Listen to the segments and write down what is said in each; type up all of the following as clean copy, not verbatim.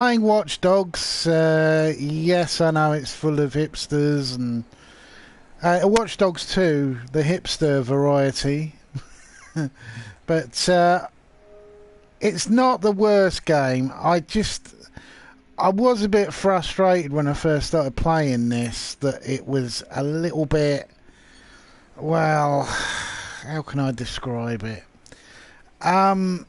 Playing Watch Dogs, yes, I know it's full of hipsters and Watch Dogs 2, the hipster variety, but it's not the worst game. I was a bit frustrated when I first started playing this that it was a little bit, well, how can I describe it? Um,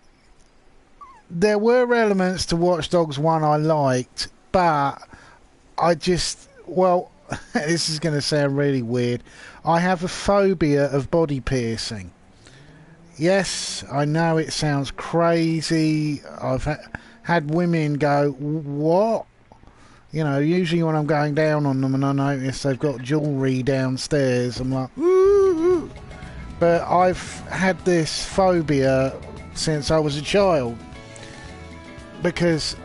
there were elements to Watch Dogs 1 I liked, but well, this is going to sound really weird. I have a phobia of body piercing. Yes, I know it sounds crazy. Had women go, "What?" You know, usually when I'm going down on them and I notice they've got jewellery downstairs, I'm like, "Ooh." But I've had this phobia since I was a child because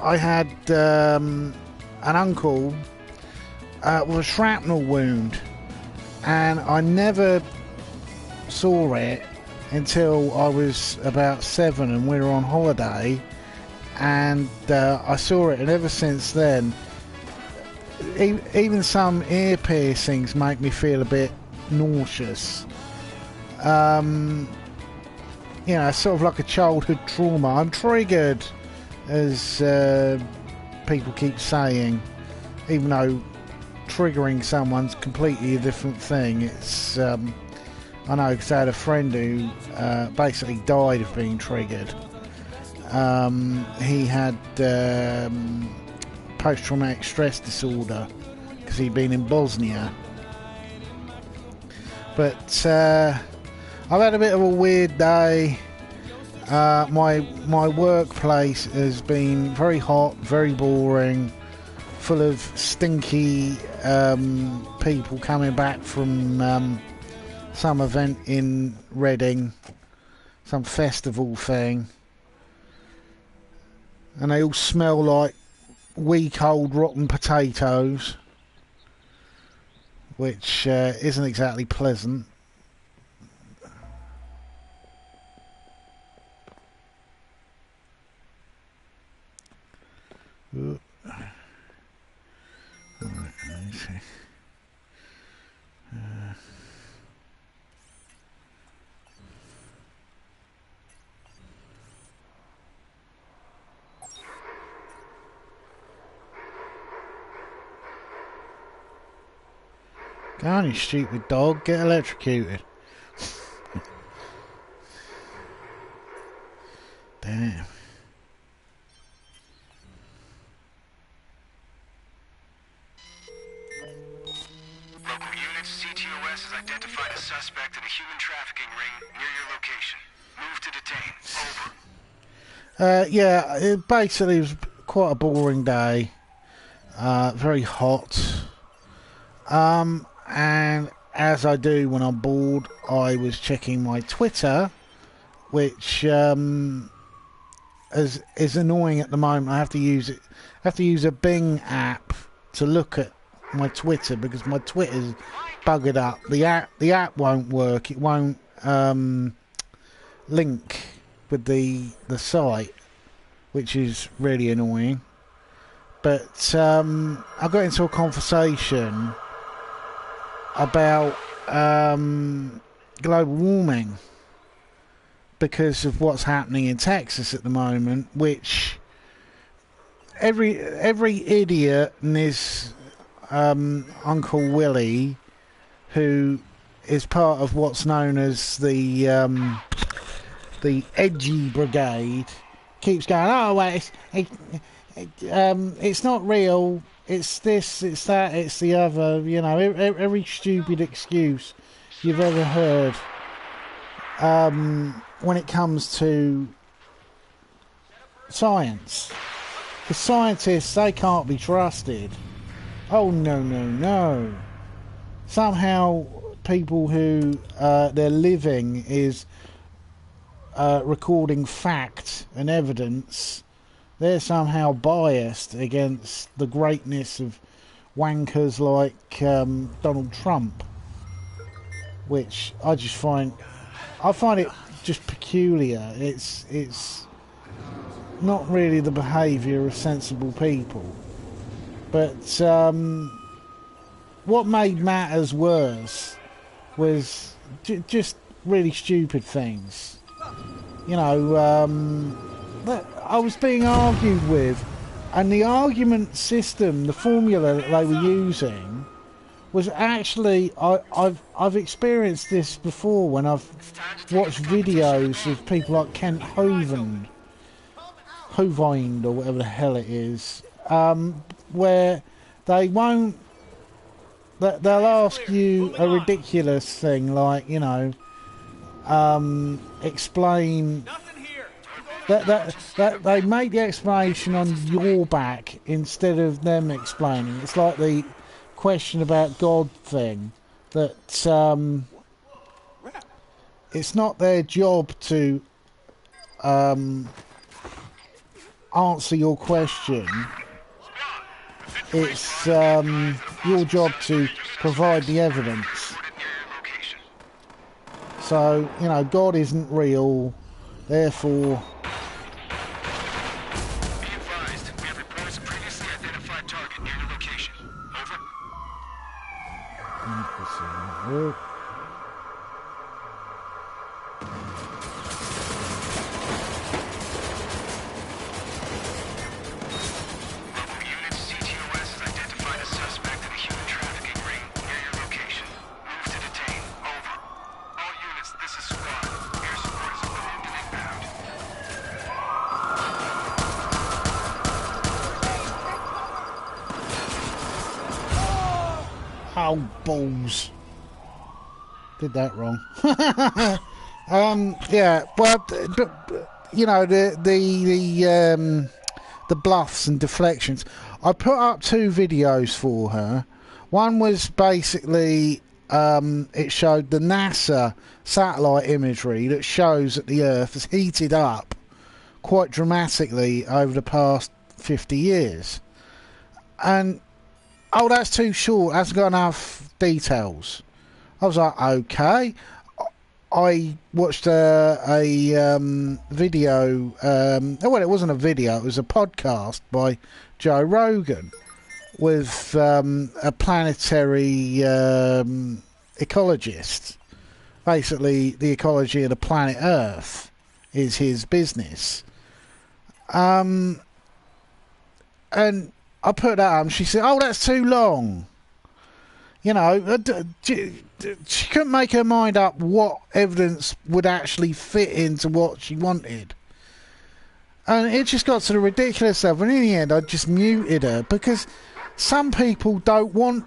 I had an uncle with a shrapnel wound, and I never saw it until I was about 7 and we were on holiday, and I saw it, and ever since then, even some ear piercings make me feel a bit nauseous. You know, sort of like a childhood trauma. I'm triggered, as people keep saying, even though triggering someone's completely a different thing. It's I know because I had a friend who basically died of being triggered. He had post-traumatic stress disorder because he'd been in Bosnia. But I've had a bit of a weird day. My workplace has been very hot, very boring, full of stinky people coming back from some event in Reading, some festival thing, and they all smell like week old rotten potatoes, which isn't exactly pleasant. Ooh. Right, let me see. Go on, you stupid dog, get electrocuted. Damn. Local units, CTOS has identified a suspect in a human trafficking ring near your location. Move to detain. Over. Yeah, it basically was quite a boring day. Very hot. And as I do when I'm bored, I was checking my Twitter, which is annoying at the moment. I have to use it. I have to use a Bing app to look at my Twitter because my Twitter's buggered up. The app won't work. It won't link with the site, which is really annoying. But I got into a conversation about global warming because of what's happening in Texas at the moment, which every idiot and his Uncle Willie, who is part of what's known as the edgy brigade, keeps going, oh well, it's not real, it's this, it's that, it's the other, you know, every stupid excuse you've ever heard when it comes to science. The scientists, they can't be trusted. Oh no, no, no. Somehow people who their living is recording fact and evidence, they're somehow biased against the greatness of wankers like Donald Trump, which I find it just peculiar. It's not really the behaviour of sensible people. But what made matters worse was just really stupid things. You know, that I was being argued with, and the argument system, the formula that they were using, was actually I've experienced this before when I've watched videos of people like Kent Hovind, or whatever the hell it is, where they won't. They'll ask you a ridiculous thing like, you know, explain that they make the explanation on your back instead of them explaining. It's like the question about God thing, that it's not their job to answer your question. It's your job to provide the evidence. So, you know, God isn't real, therefore... Be advised, we have reports of previously identified target near your location. Over. Local units, CTOS has identified a suspect in a human trafficking ring near your location. Move to detain. Over. All units, this is squad. Air support is approved and inbound. Oh, balls. Did that wrong. Yeah, well, you know, the bluffs and deflections. I put up 2 videos for her. One was basically, it showed the NASA satellite imagery that shows that the Earth has heated up quite dramatically over the past 50 years. And, oh, that's too short, hasn't got enough details. I was like, okay. I watched a video, well, it wasn't a video, it was a podcast by Joe Rogan with a planetary ecologist. Basically, the ecology of the planet Earth is his business. And I put that up and she said, oh, that's too long. You know, she couldn't make her mind up what evidence would actually fit into what she wanted. And it just got to the ridiculous level. And in the end, I just muted her because some people don't want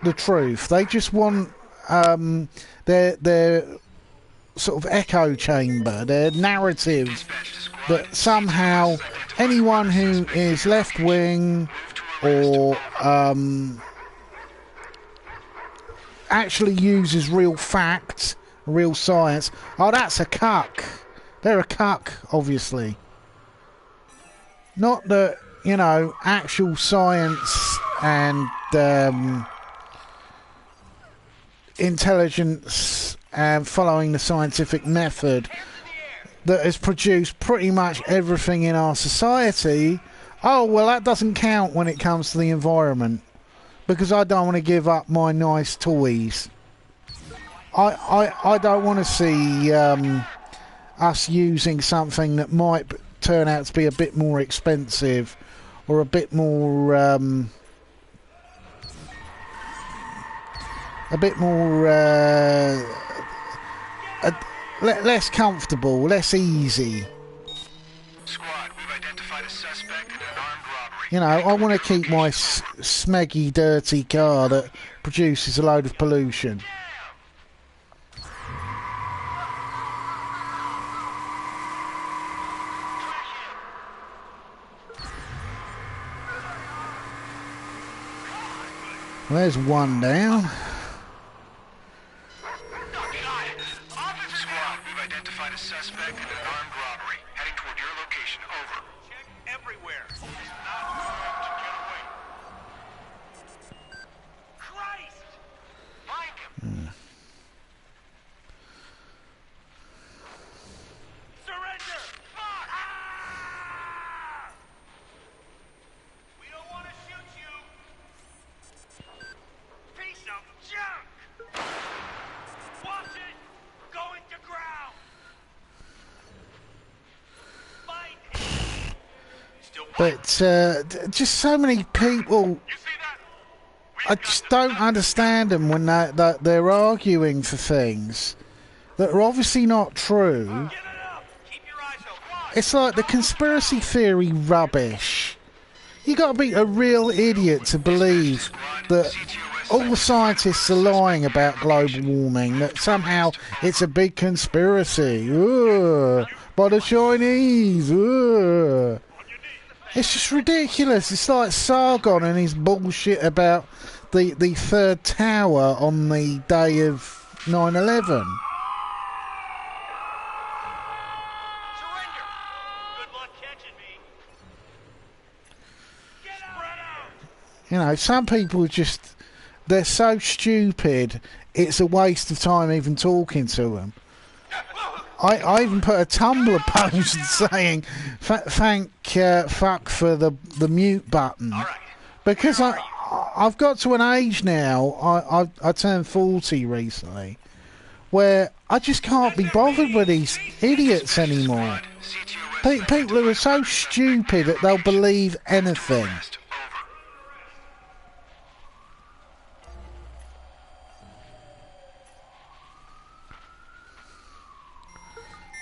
the truth. They just want their sort of echo chamber, their narrative that somehow anyone who is left-wing or... actually uses real facts, real science. Oh, that's a cuck. They're a cuck, obviously. Not that, you know, actual science and intelligence and following the scientific method that has produced pretty much everything in our society. Oh, well, that doesn't count when it comes to the environment. Because I don't want to give up my nice toys. I don't want to see us using something that might turn out to be a bit more expensive or a bit more less comfortable, less easy. Squad, we've identified a suspect in an armed robbery. You know, I want to keep my smeggy, dirty car that produces a load of pollution. Well, there's one down. Squad, we've identified a suspect in an armed robbery. Heading toward your location. Over. Check everywhere. He's not going to get away. Christ! Find him! Surrender! Fuck! But just so many people, I just don't understand them when they're arguing for things that are obviously not true. It's like the conspiracy theory rubbish. You got to be a real idiot to believe that all the scientists are lying about global warming, that somehow it's a big conspiracy. Ugh, by the Chinese. Ugh. It's just ridiculous. It's like Sargon and his bullshit about the third tower on the day of 9/11. You know, some people just, they're so stupid, it's a waste of time even talking to them. I even put a Tumblr post saying, thank fuck for the mute button. Because I've got to an age now, I turned 40 recently, where I just can't be bothered with these idiots anymore. People who are so stupid that they'll believe anything.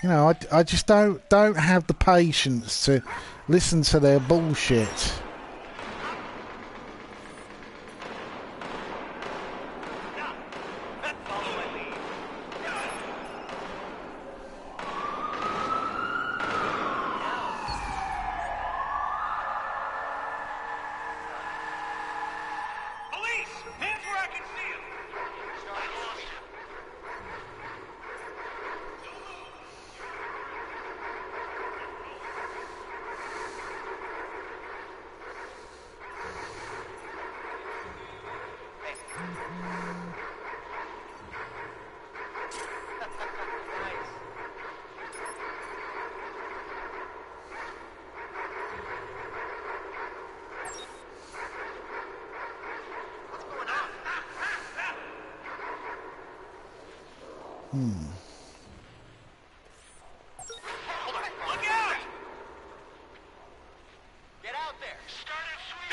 You know, I just don't have the patience to listen to their bullshit.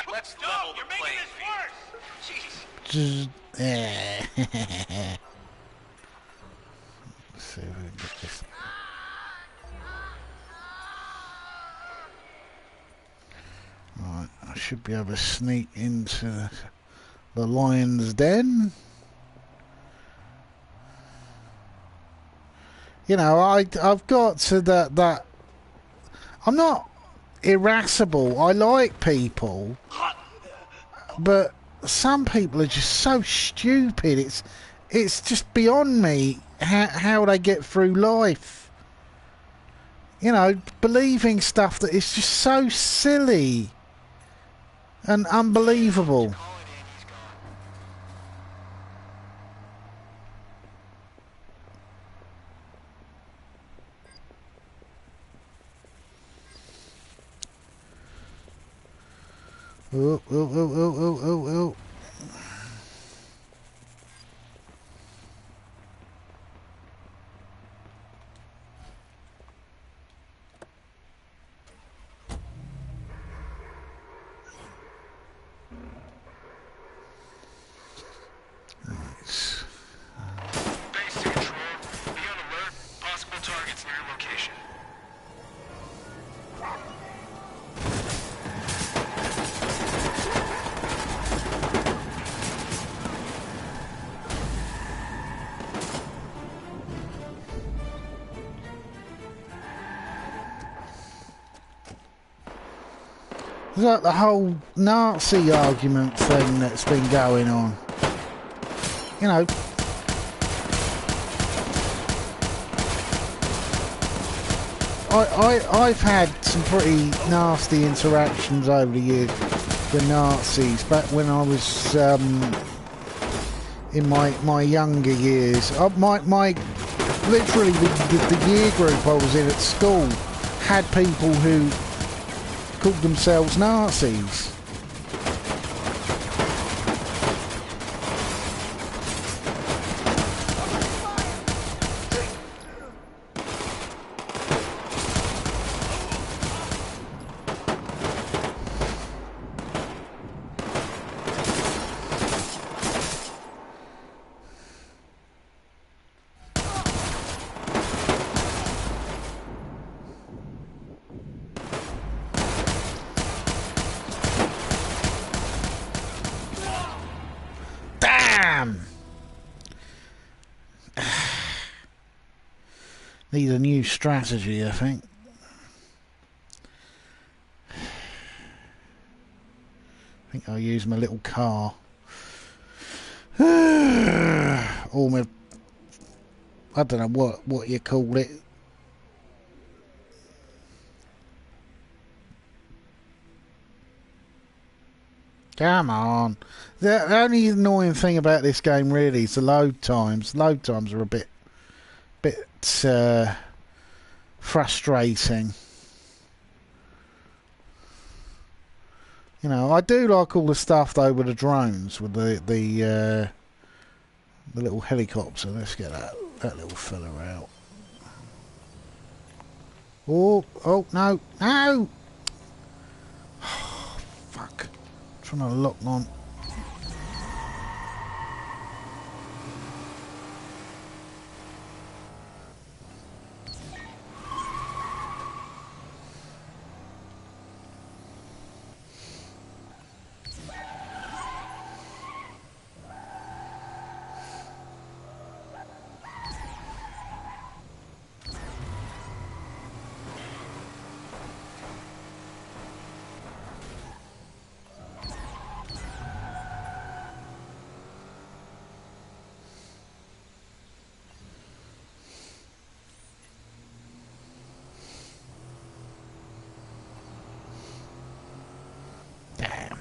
Let's see if we can get this. Right, I should be able to sneak into the lion's den. You know, I've got to that. I'm not irascible. I like people, but some people are just so stupid. It's just beyond me how they get through life. You know, believing stuff that is just so silly and unbelievable. Oh, oh, oh, oh, oh, oh, oh. Nice. Base to control. Be on alert. Possible targets near your location. It's like the whole Nazi argument thing that's been going on. You know, I've had some pretty nasty interactions over the years with Nazis. Back when I was in my younger years, literally the year group I was in at school had people who called themselves Nazis. Damn! Need a new strategy, I think. I think I'll use my little car. Or my... I don't know what you call it. Come on. The only annoying thing about this game really is the load times. Load times are a bit frustrating. You know, I do like all the stuff though with the drones, with the little helicopter. Let's get that little fella out. Oh no, no! Oh, fuck! I'm trying to lock on. Damn.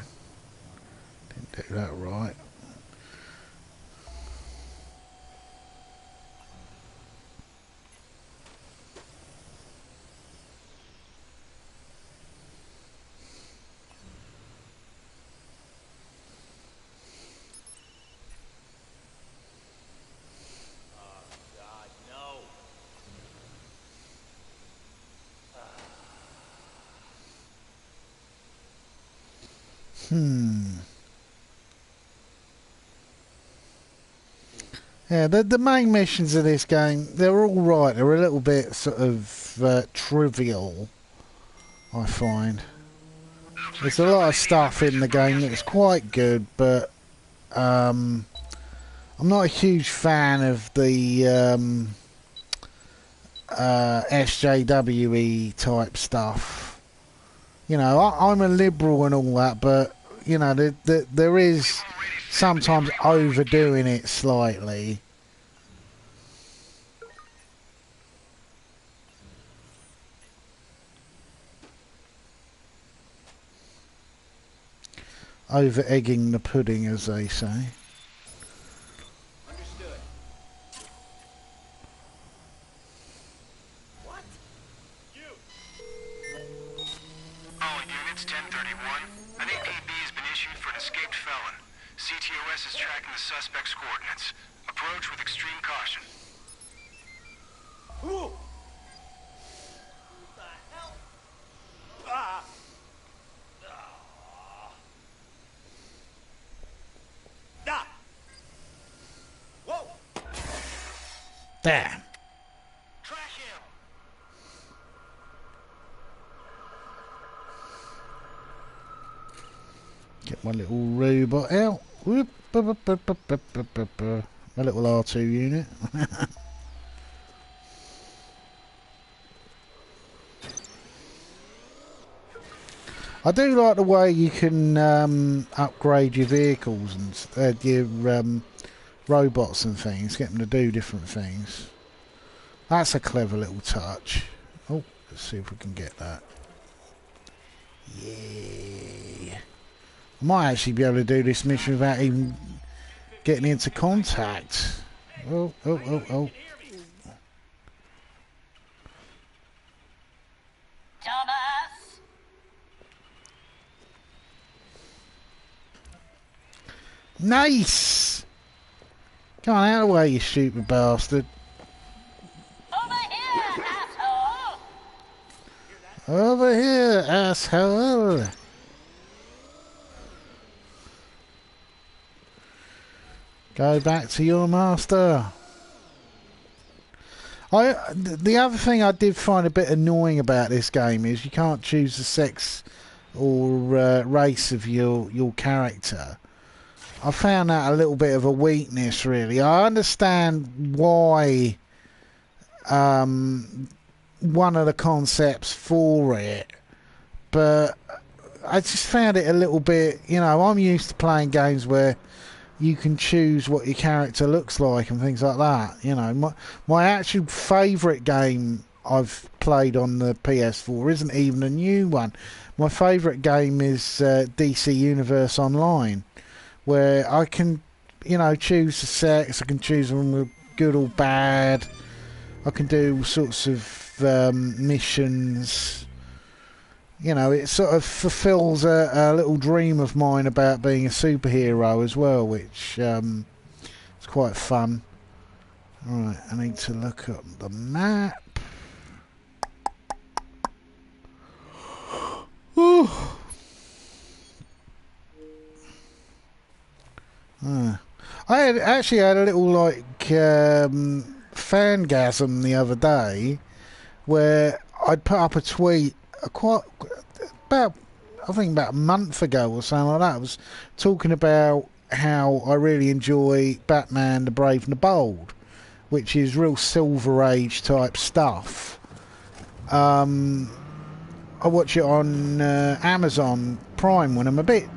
Didn't do that right. Yeah, the main missions of this game, they're all right. They're a little bit sort of trivial, I find. There's a lot of stuff in the game that's quite good, but I'm not a huge fan of the SJWE type stuff. You know, I'm a liberal and all that, but you know, there is sometimes overdoing it slightly. Over egging the pudding, as they say. Understood. What? You! All units, 1031. An APB has been issued for an escaped felon. CTOS is tracking the suspect's coordinates. Approach with extreme caution. Ooh! What the hell? Ah! Ah! Whoa! Damn. Trash him! Get my little robot out. Whoop, my little R2 unit. I do like the way you can upgrade your vehicles and your robots and things, get them to do different things. That's a clever little touch. Oh, let's see if we can get that. Yeah. I might actually be able to do this mission without even getting into contact. Oh. Thomas! Nice! Come on, out of the way, you stupid bastard. Over here, asshole! Over here, asshole! Go back to your master. The other thing I did find a bit annoying about this game is you can't choose the sex or race of your character. I found that a little bit of a weakness, really. I understand why one of the concepts for it, but I just found it a little bit, I'm used to playing games where you can choose what your character looks like and things like that. My actual favourite game I've played on the PS4 isn't even a new one. My favourite game is DC Universe Online, where I can, choose the sex. I can choose them with good or bad. I can do all sorts of missions. It sort of fulfills a little dream of mine about being a superhero as well, which is quite fun. Right, I need to look up the map. Ooh. I actually had a little fangasm the other day where I'd put up a tweet about a month ago or something like that. I was talking about how I really enjoy Batman the Brave and the Bold, which is real Silver Age type stuff. I watch it on Amazon Prime when I'm a bit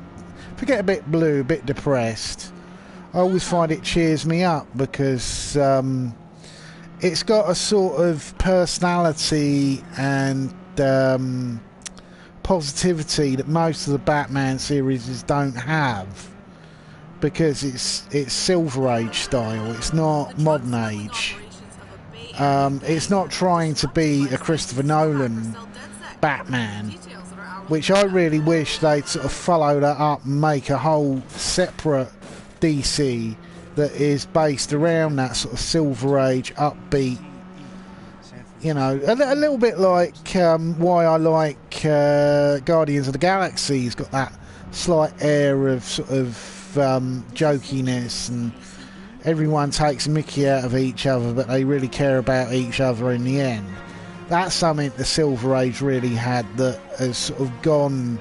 blue, a bit depressed. I always find it cheers me up because it's got a sort of personality and positivity that most of the Batman series don't have, because it's Silver Age style. It's not modern age. It's not trying to be a Christopher Nolan Batman, which I really wish they'd sort of follow that up and make a whole separate DC that is based around that sort of Silver Age upbeat, a little bit like why I like Guardians of the Galaxy. It's got that slight air of sort of jokiness, and everyone takes a mickey out of each other, but they really care about each other in the end. That's something the Silver Age really had that has sort of gone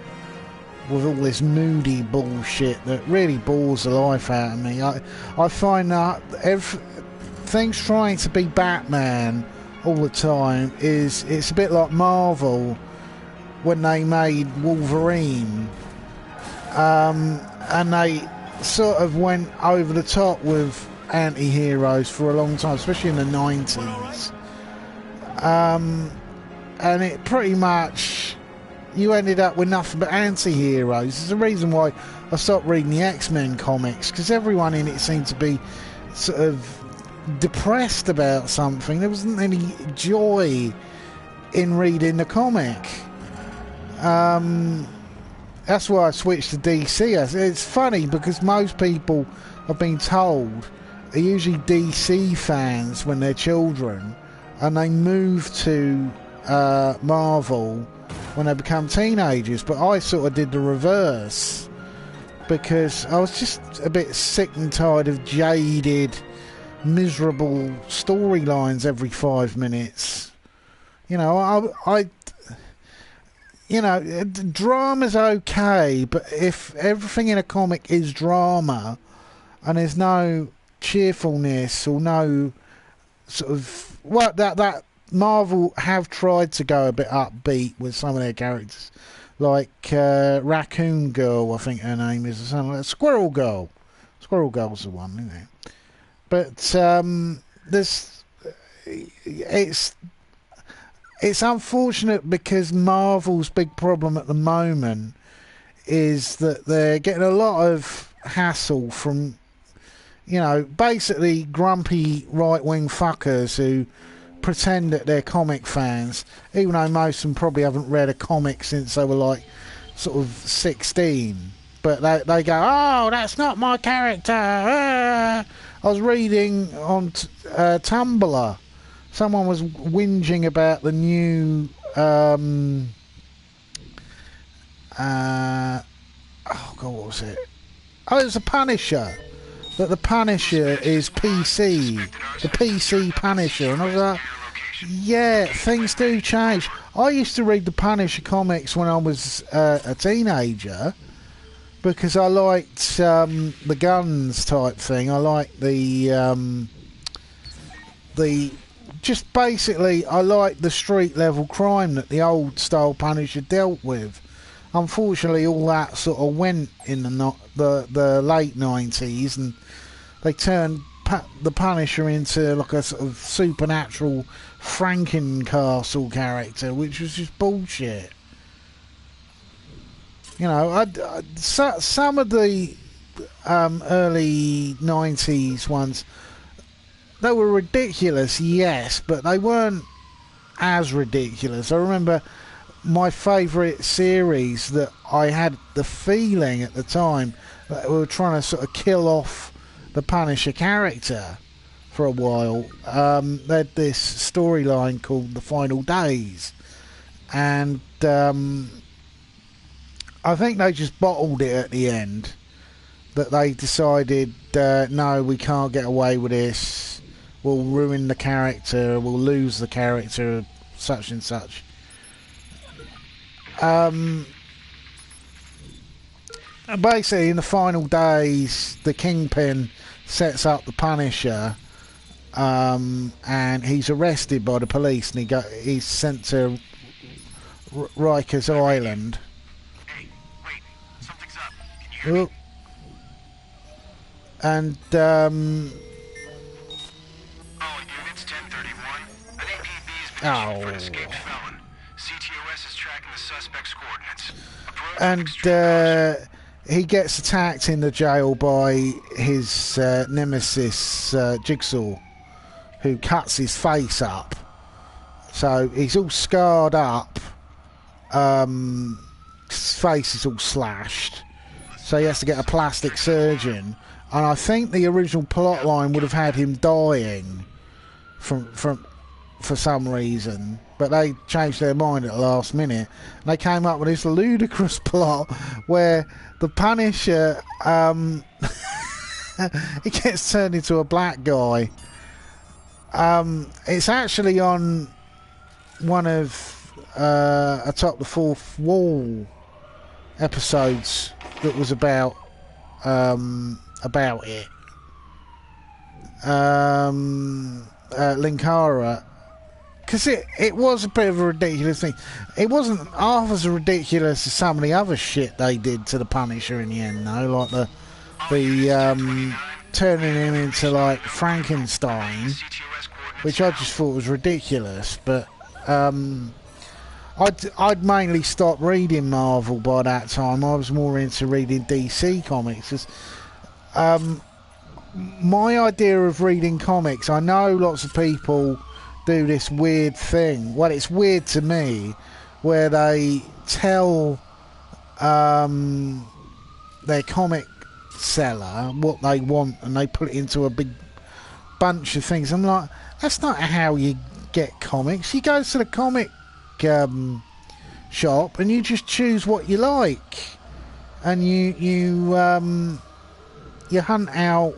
with all this moody bullshit that really bores the life out of me. I find that things trying to be Batman all the time it's a bit like Marvel when they made Wolverine, and they sort of went over the top with anti-heroes for a long time, especially in the 90s. And it pretty much, you ended up with nothing but anti-heroes. There's a reason why I stopped reading the X-Men comics, because everyone in it seemed to be sort of depressed about something. There wasn't any joy in reading the comic. That's why I switched to DC. It's funny because most people, I've been told, are usually DC fans when they're children, and they move to Marvel when they become teenagers. But I sort of did the reverse, because I was just a bit sick and tired of jaded, miserable storylines every 5 minutes. Drama's okay, but if everything in a comic is drama and there's no cheerfulness or no sort of, well, that Marvel have tried to go a bit upbeat with some of their characters, like Raccoon Girl, I think her name is, or something like that. Squirrel Girl. Squirrel Girl's the one, isn't it? But it's unfortunate, because Marvel's big problem at the moment is that they're getting a lot of hassle from, basically grumpy right-wing fuckers who pretend that they're comic fans, even though most of them probably haven't read a comic since they were like sort of 16. But they go, oh, that's not my character. I was reading on Tumblr. Someone was whinging about the new oh god, what was it? Oh, it was the Punisher. That the Punisher is PC, the PC Punisher, and I was like, yeah, things do change. I used to read the Punisher comics when I was a teenager, because I liked the guns type thing. I liked the just basically I liked the street level crime that the old style Punisher dealt with. Unfortunately, all that sort of went in the late 90s, and they turned the Punisher into like a sort of supernatural Frankencastle character, which was just bullshit. You know, some of the early 90s ones, they were ridiculous, yes, but they weren't as ridiculous. I remember my favourite series that I had the feeling at the time that we were trying to sort of kill off the Punisher character for a while. They had this storyline called The Final Days, and I think they just bottled it at the end. That they decided, no, we can't get away with this. We'll ruin the character. We'll lose the character, such and such. Basically, in The Final Days, the Kingpin sets up the Punisher, and he's arrested by the police, and he's sent to Rikers Island. Hey, wait. Something's up. Can you hear me? And All units, 1031. An APB's been issued for an escaped felon. CTOS is tracking the suspect's coordinates. Approach and extreme he gets attacked in the jail by his nemesis Jigsaw, who cuts his face up. So he's all scarred up. His face is all slashed. So he has to get a plastic surgeon. And I think the original plot line would have had him dying for some reason, but they changed their mind at the last minute. And they came up with this ludicrous plot where the Punisher he gets turned into a black guy. It's actually on one of Atop the Fourth Wall episodes that was about it. Linkara, because it was a bit of a ridiculous thing. It wasn't half as ridiculous as some of the other shit they did to the Punisher in the end, though, like the turning him into like Frankenstein, which I just thought was ridiculous. But I'd mainly stopped reading Marvel by that time. I was more into reading DC comics. My idea of reading comics, I know lots of people do this weird thing. Well, it's weird to me, where they tell their comic seller what they want and they put it into a big bunch of things. I'm like, that's not how you get comics. You go to the comic shop and you just choose what you like, and you hunt out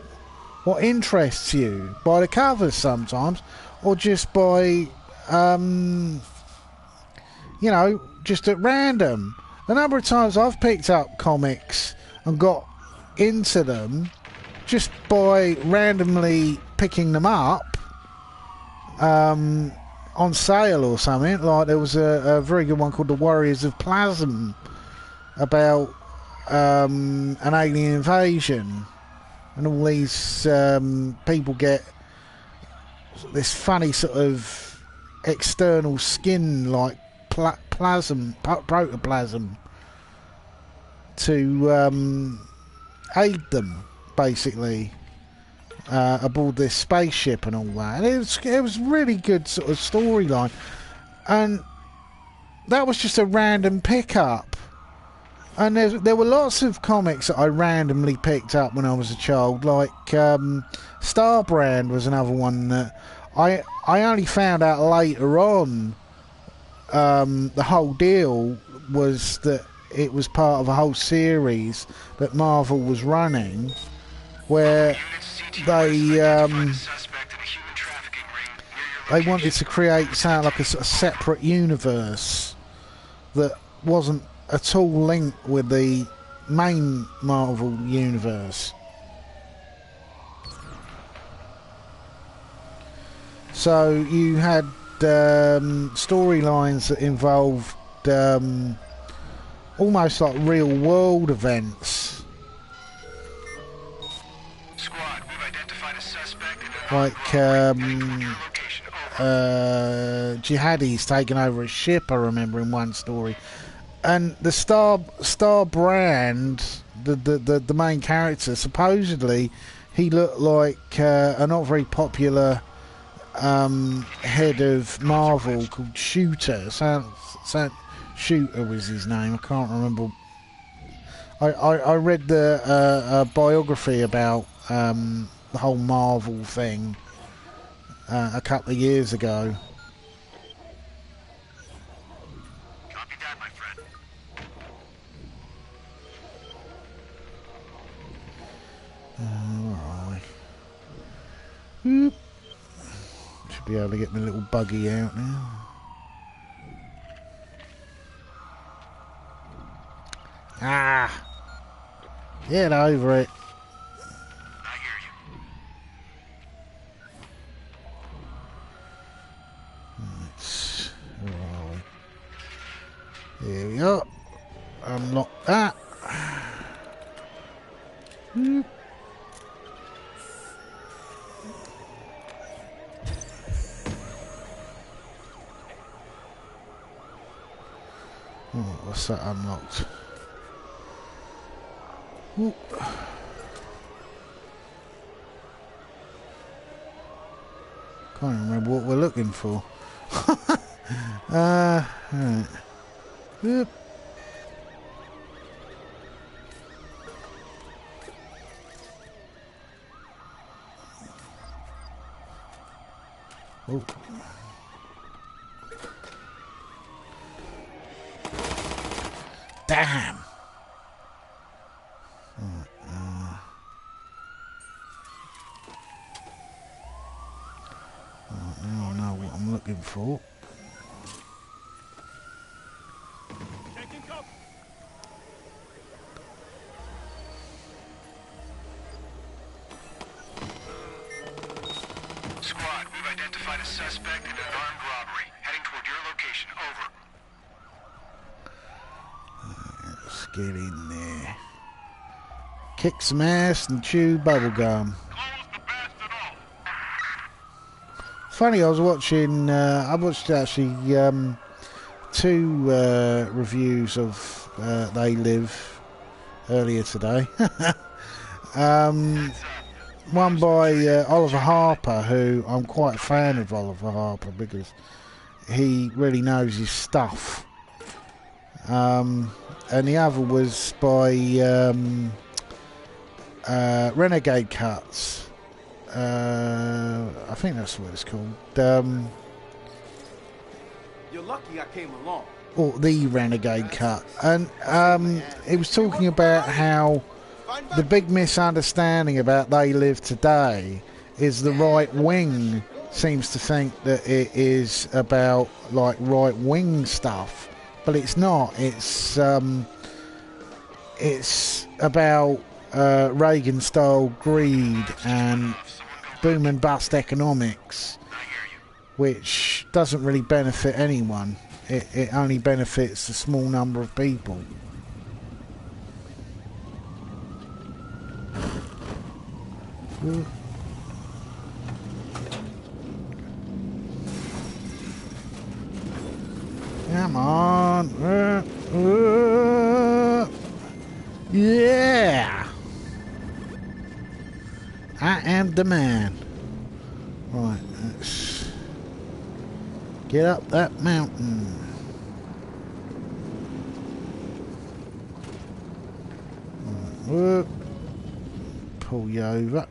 what interests you by the covers sometimes, or just by just at random. The number of times I've picked up comics and got into them just by randomly picking them up on sale or something. Like there was a very good one called The Warriors of Plasm about an alien invasion, and all these people get this funny sort of external skin like protoplasm to aid them basically aboard this spaceship and all that. And it was really good sort of storyline, and that was just a random pickup. And there were lots of comics that I randomly picked up when I was a child, like Starbrand was another one that I only found out later on. The whole deal was that it was part of a whole series that Marvel was running, where they wanted to create something like a sort of separate universe that wasn't at all linked with the main Marvel universe. So you had storylines that involved almost like real world events. Squad, we've identified a suspect in an Like armed robbery. Heading toward your location. Over. jihadis taking over a ship, I remember in one story. And the Star Brand, the main character, supposedly he looked like a not very popular head of Marvel called Shooter. Shooter was his name. I can't remember. I read the biography about the whole Marvel thing a couple of years ago. Copy that, my friend. Where are we? Whoop. Should be able to get my little buggy out now. Ah! Get over it. I hear you. Where are we? Here we are. Unlock that. Whoop. Oh, what's that unlocked? Whoop. Can't remember what we're looking for. Right. Whoop. Oh. Damn. Now I know what I'm looking for. Taking cover. Squad, we've identified a suspect in an armed robbery. Heading toward your location. Over. Let's get in there. Kick some ass and chew bubblegum. Close the bastard off. Funny, I watched actually two reviews of They Live earlier today. One by Oliver Harper, who I'm quite a fan of Oliver Harper because he really knows his stuff. And the other was by Renegade Cuts. I think that's what it's called. You're lucky I came along. Or the Renegade Cut. And it was talking about how the big misunderstanding about They Live today is the right wing seems to think that it is about like right wing stuff, but it's not. It's about Reagan style greed and boom and bust economics, which doesn't really benefit anyone. It only benefits a small number of people. Come on. Yeah. I am the man. Right, let's get up that mountain. Right, pull you over.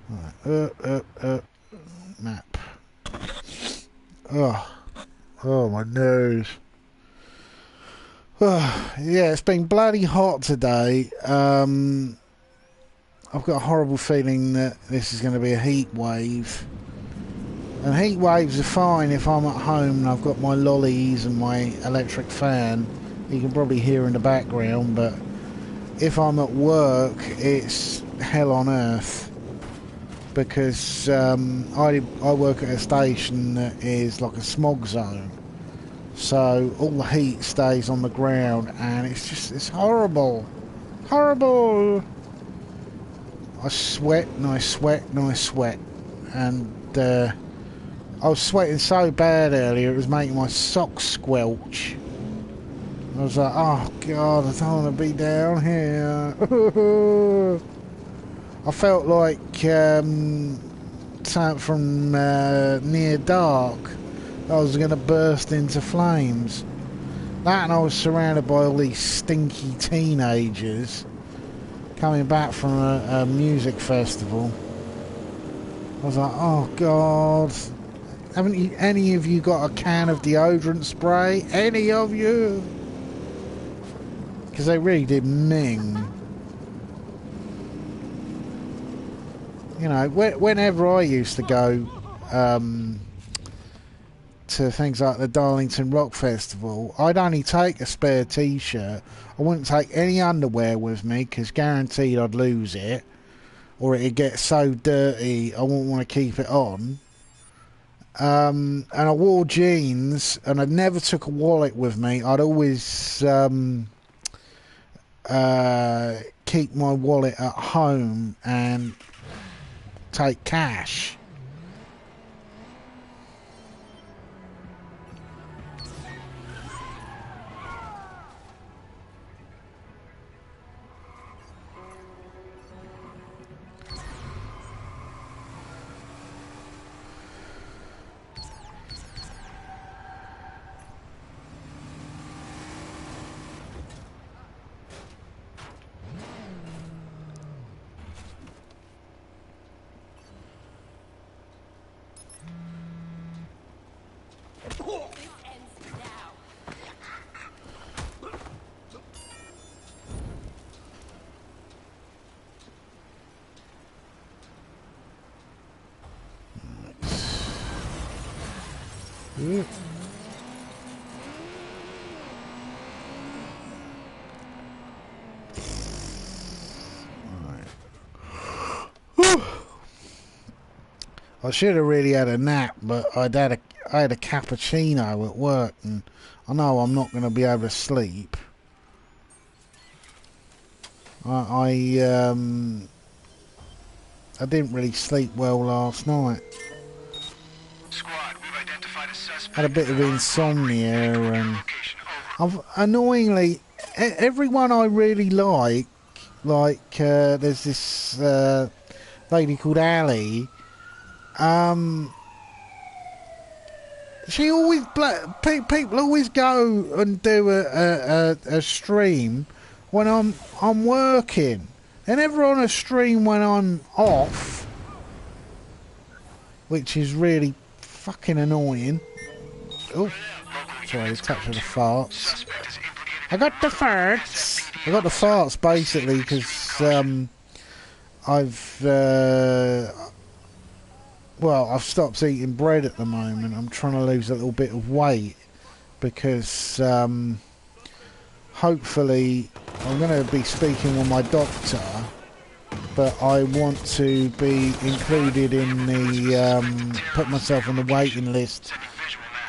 Right, up. Map. Oh, my nose. Oh, yeah, it's been bloody hot today. I've got a horrible feeling that this is going to be a heat wave. And heat waves are fine if I'm at home and I've got my lollies and my electric fan You can probably hear in the background, but if I'm at work, it's hell on earth. Because I work at a station that is like a smog zone. So all the heat stays on the ground, and it's horrible. Horrible! I sweat and I sweat and I sweat. And I was sweating so bad earlier, it was making my socks squelch. I was like, oh God, I don't want to be down here. I felt like something from Near Dark. I was going to burst into flames. That, and I was surrounded by all these stinky teenagers coming back from a music festival. I was like, oh God. Haven't any of you got a can of deodorant spray? Any of you? Because they really did ming. You know, whenever I used to go to things like the Darlington Rock Festival, I'd only take a spare t-shirt. I wouldn't take any underwear with me because guaranteed I'd lose it, or it'd get so dirty I wouldn't want to keep it on. And I wore jeans, and I never took a wallet with me. I'd always keep my wallet at home and take cash. I should have really had a nap, but I had a cappuccino at work, and I know I'm not going to be able to sleep. I didn't really sleep well last night. Squad, we've identified a suspect. Had a bit of insomnia, and annoyingly, everyone I really like there's this lady called Ali. She always people always go and do a stream when I'm working. They're never on a stream when I'm off, which is really fucking annoying. Oh, sorry, it's touch of the farts. I got the farts. I got the farts basically because I've stopped eating bread at the moment. I'm trying to lose a little bit of weight because hopefully I'm going to be speaking with my doctor, but I want to be included in the put myself on the waiting list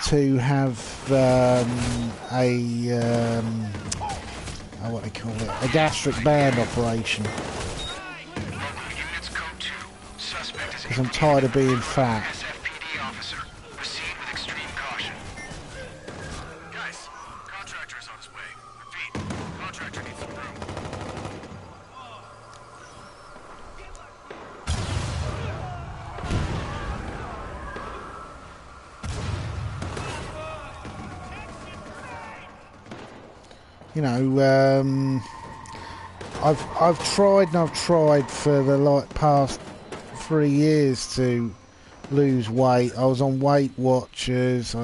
to have what they call it, a gastric band operation. Because I'm tired of being fat. SFPD officer, proceed with extreme caution. Guys, contractor is on his way. Repeat, contractor needs some room. You know, I've tried for the past 3 years to lose weight. I was on Weight Watchers,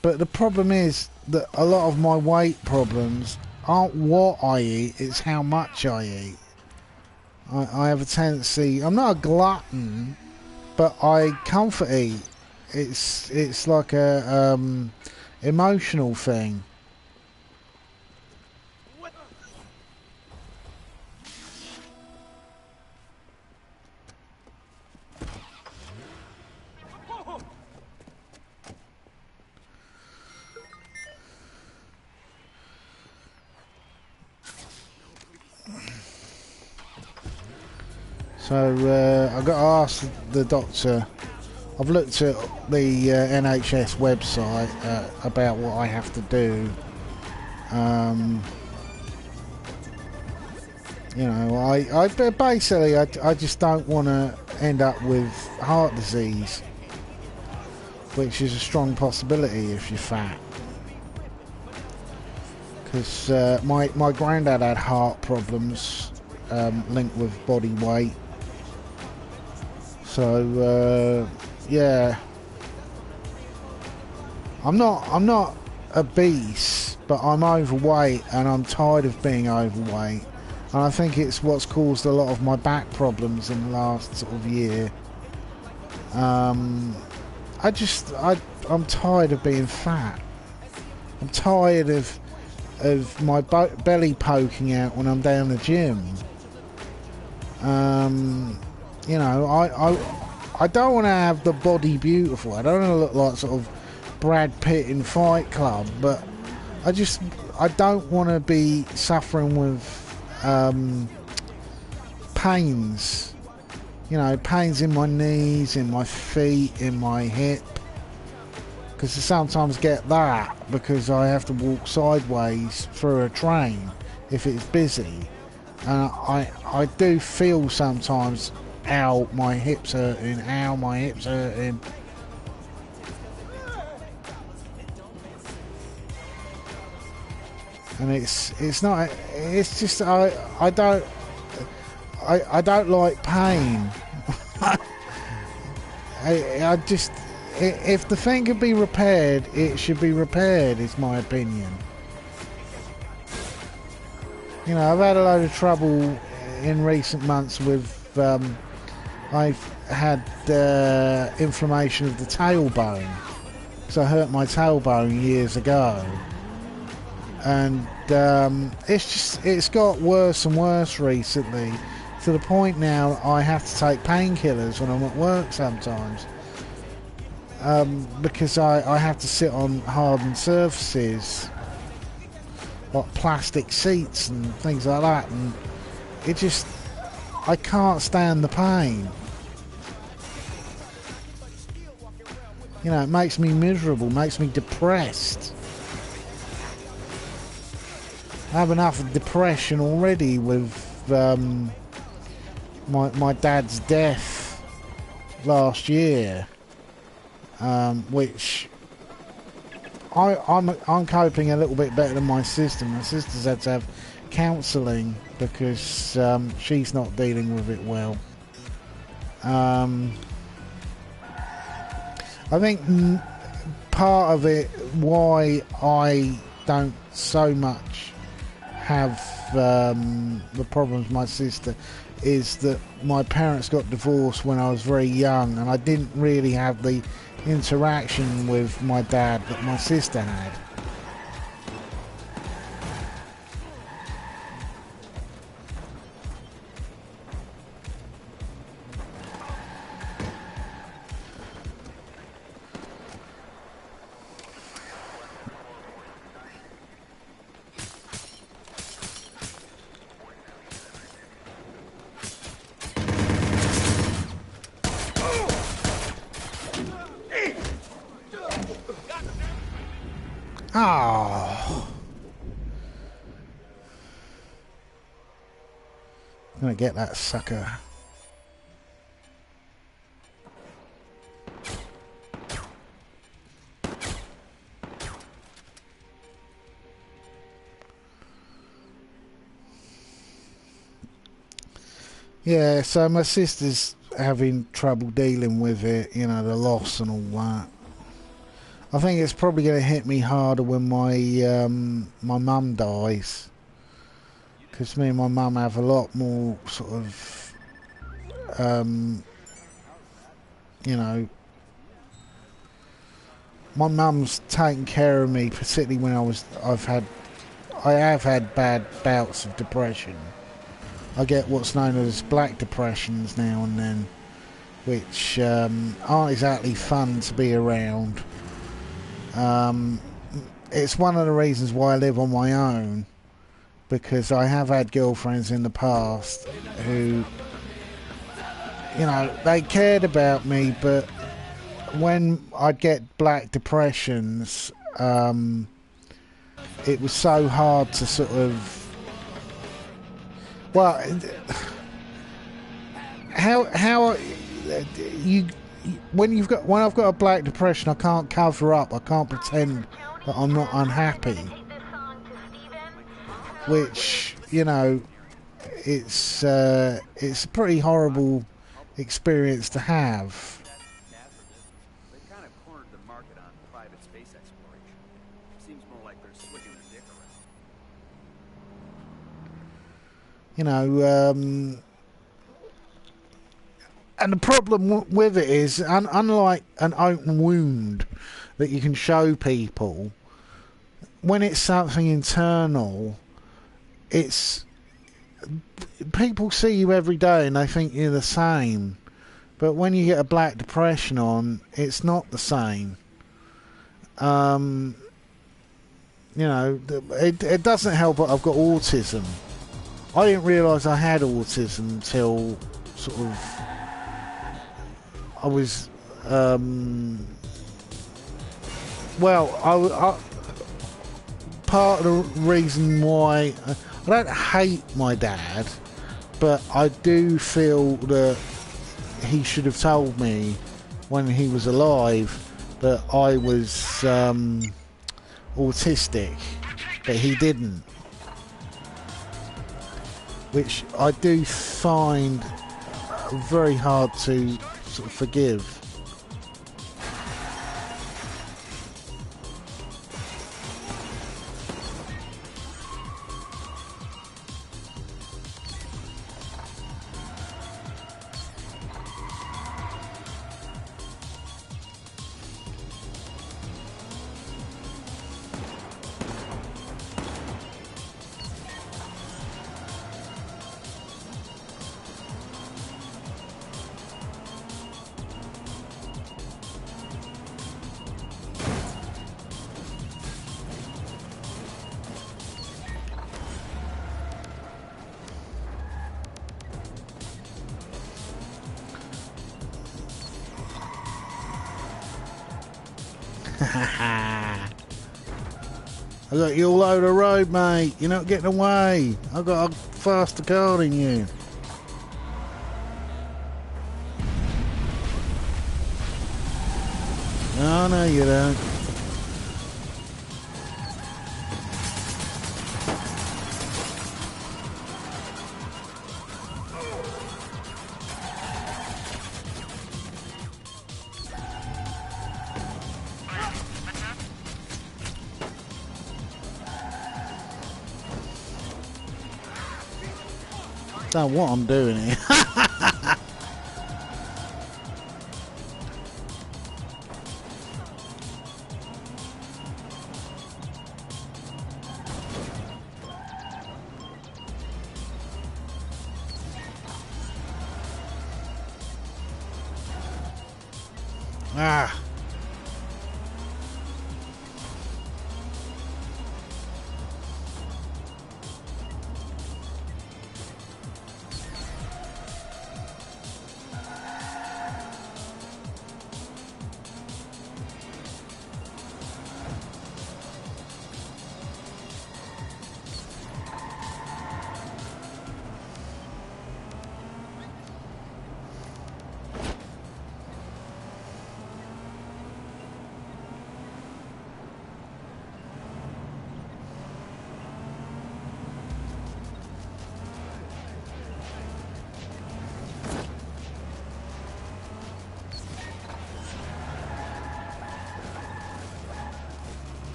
but the problem is that a lot of my weight problems aren't what I eat, it's how much I eat. I have a tendency, I'm not a glutton, but I comfort eat. It's like a emotional thing. So I got to ask the doctor. I've looked at the NHS website about what I have to do. You know, I basically I just don't want to end up with heart disease, which is a strong possibility if you're fat. Because my granddad had heart problems linked with body weight. So yeah, I'm not obese, but I'm overweight, and I'm tired of being overweight. And I think it's what's caused a lot of my back problems in the last sort of year. I'm tired of being fat. I'm tired of my belly poking out when I'm down the gym. You know, I don't want to have the body beautiful. I don't want to look like sort of Brad Pitt in Fight Club, but I don't want to be suffering with pains. You know, pains in my knees, in my feet, in my hip. Because I sometimes get that because I have to walk sideways through a train if it's busy. And I do feel sometimes, ow, my hips hurting, ow, my hips hurting. And it's just I don't like pain. I just, if the thing could be repaired, it should be repaired, is my opinion. You know, I've had a load of trouble in recent months with I've had inflammation of the tailbone, so I hurt my tailbone years ago. And it's got worse and worse recently, to the point now I have to take painkillers when I'm at work sometimes, because I have to sit on hardened surfaces like plastic seats and things like that, and I can't stand the pain. You know, it makes me miserable, makes me depressed. I have enough of depression already with my dad's death last year, which I'm coping a little bit better than my sister. My sister's had to have counselling because she's not dealing with it well. I think part of it why I don't so much have the problems with my sister is that my parents got divorced when I was very young, and I didn't really have the interaction with my dad that my sister had. Oh, I'm gonna get that sucker. Yeah, so my sister's having trouble dealing with it, you know, the loss and all that. I think it's probably going to hit me harder when my mum dies, because me and my mum have a lot more sort of, you know, my mum's taken care of me, particularly when I have had bad bouts of depression. I get what's known as black depressions now and then, which aren't exactly fun to be around. It's one of the reasons why I live on my own, because I have had girlfriends in the past who you know, they cared about me, but when I'd get black depressions, it was so hard to sort of, well, how you when I've got a black depression, I can't cover up. I can't pretend that I'm not unhappy, which, you know, it's a pretty horrible experience to have. They kind of cornered the market on private space exploration. Seems more like they're slicking their dick around. You know, and the problem with it is, unlike an open wound that you can show people, when it's something internal, it's people see you every day and they think you're the same. But when you get a black depression on, it's not the same. You know, it doesn't help that I've got autism. I didn't realise I had autism until sort of I was, part of the reason why I don't hate my dad, but I do feel that he should have told me when he was alive that I was autistic, but he didn't, which I do find very hard to sort of forgive. I got you all over the road, mate. You're not getting away. I got a faster car than you. Oh, no, you don't. Don't know what I'm doing here. Ah.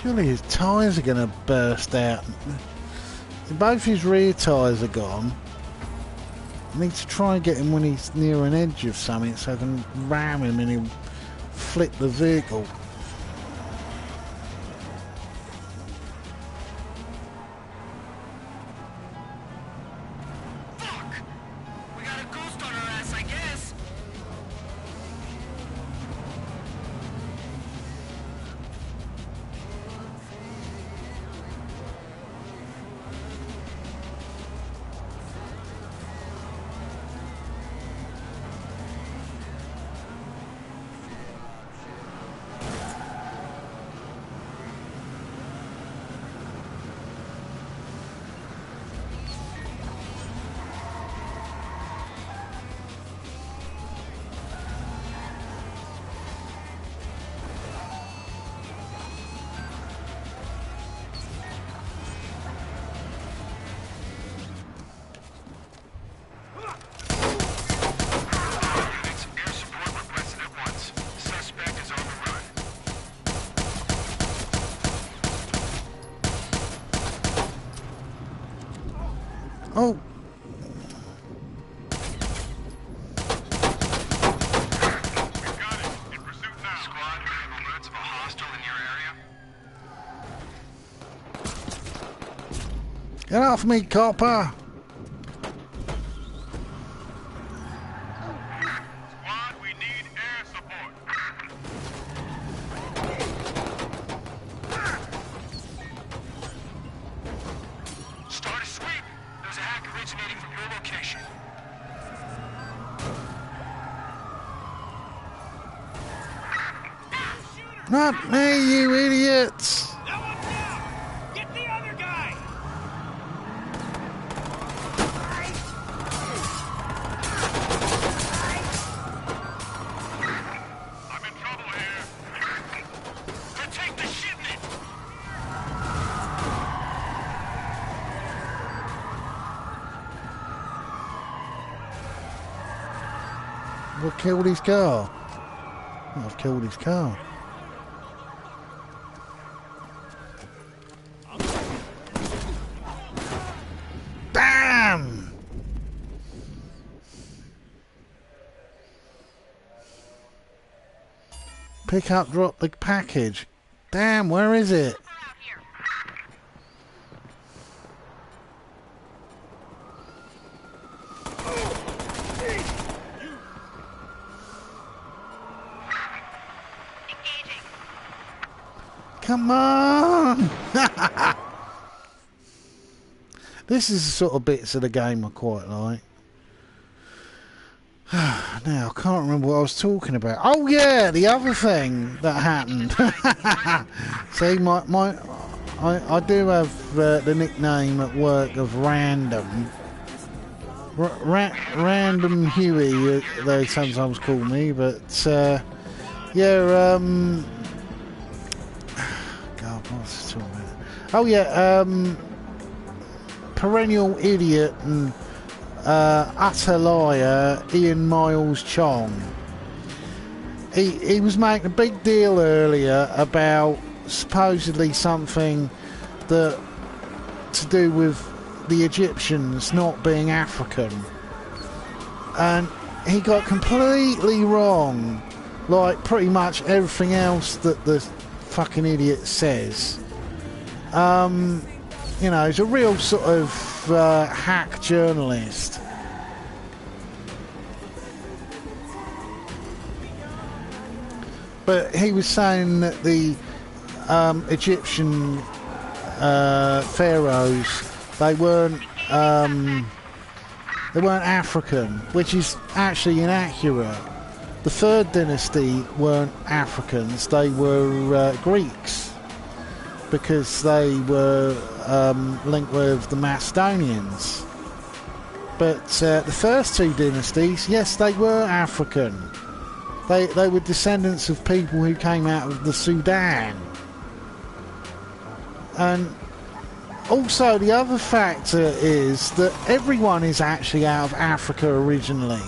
Surely his tyres are going to burst out. Both his rear tyres are gone. I need to try and get him when he's near an edge of something so I can ram him and he'll flip the vehicle. Fuck! We got a ghost on our ass, I guess. Oh. We've got it. In pursuit now. Squad, we have alerts of a hostile in your area. Get off me, copper! Squad, we need air support. Start a sweep. There's a hack originating from your location. Not me, you idiots! That one's down! Get the other guy! I'm in trouble here. Protect the shipment. What killed his car? I've killed his car. Damn! Pick up, drop the package. Damn, where is it? Come on! This is the sort of bits of the game I quite like. Now, I can't remember what I was talking about. Oh yeah, the other thing that happened. See, I do have the nickname at work of Random. Random Huey, they sometimes call me, but yeah, God, what's I talking about? Oh yeah, perennial idiot and utter liar Ian Miles Chong. He was making a big deal earlier about supposedly something that to do with the Egyptians not being African, and he got completely wrong, like pretty much everything else that the fucking idiot says. You know, he's a real sort of hack journalist. But he was saying that the Egyptian pharaohs, they weren't African, which is actually inaccurate. The third dynasty weren't Africans; they were Greeks, because they were linked with the Macedonians. But the first two dynasties, yes, they were African. They were descendants of people who came out of the Sudan. And also the other factor is that everyone is actually out of Africa originally.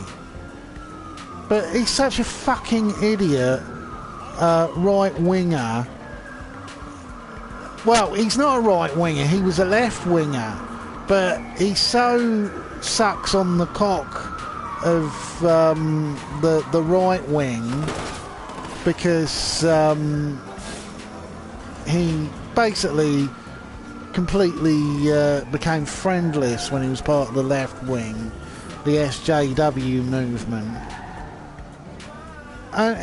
But he's such a fucking idiot, right-winger. Well, he's not a right-winger, he was a left-winger. But he so sucks on the cock of the right wing because he basically completely became friendless when he was part of the left wing, the SJW movement. And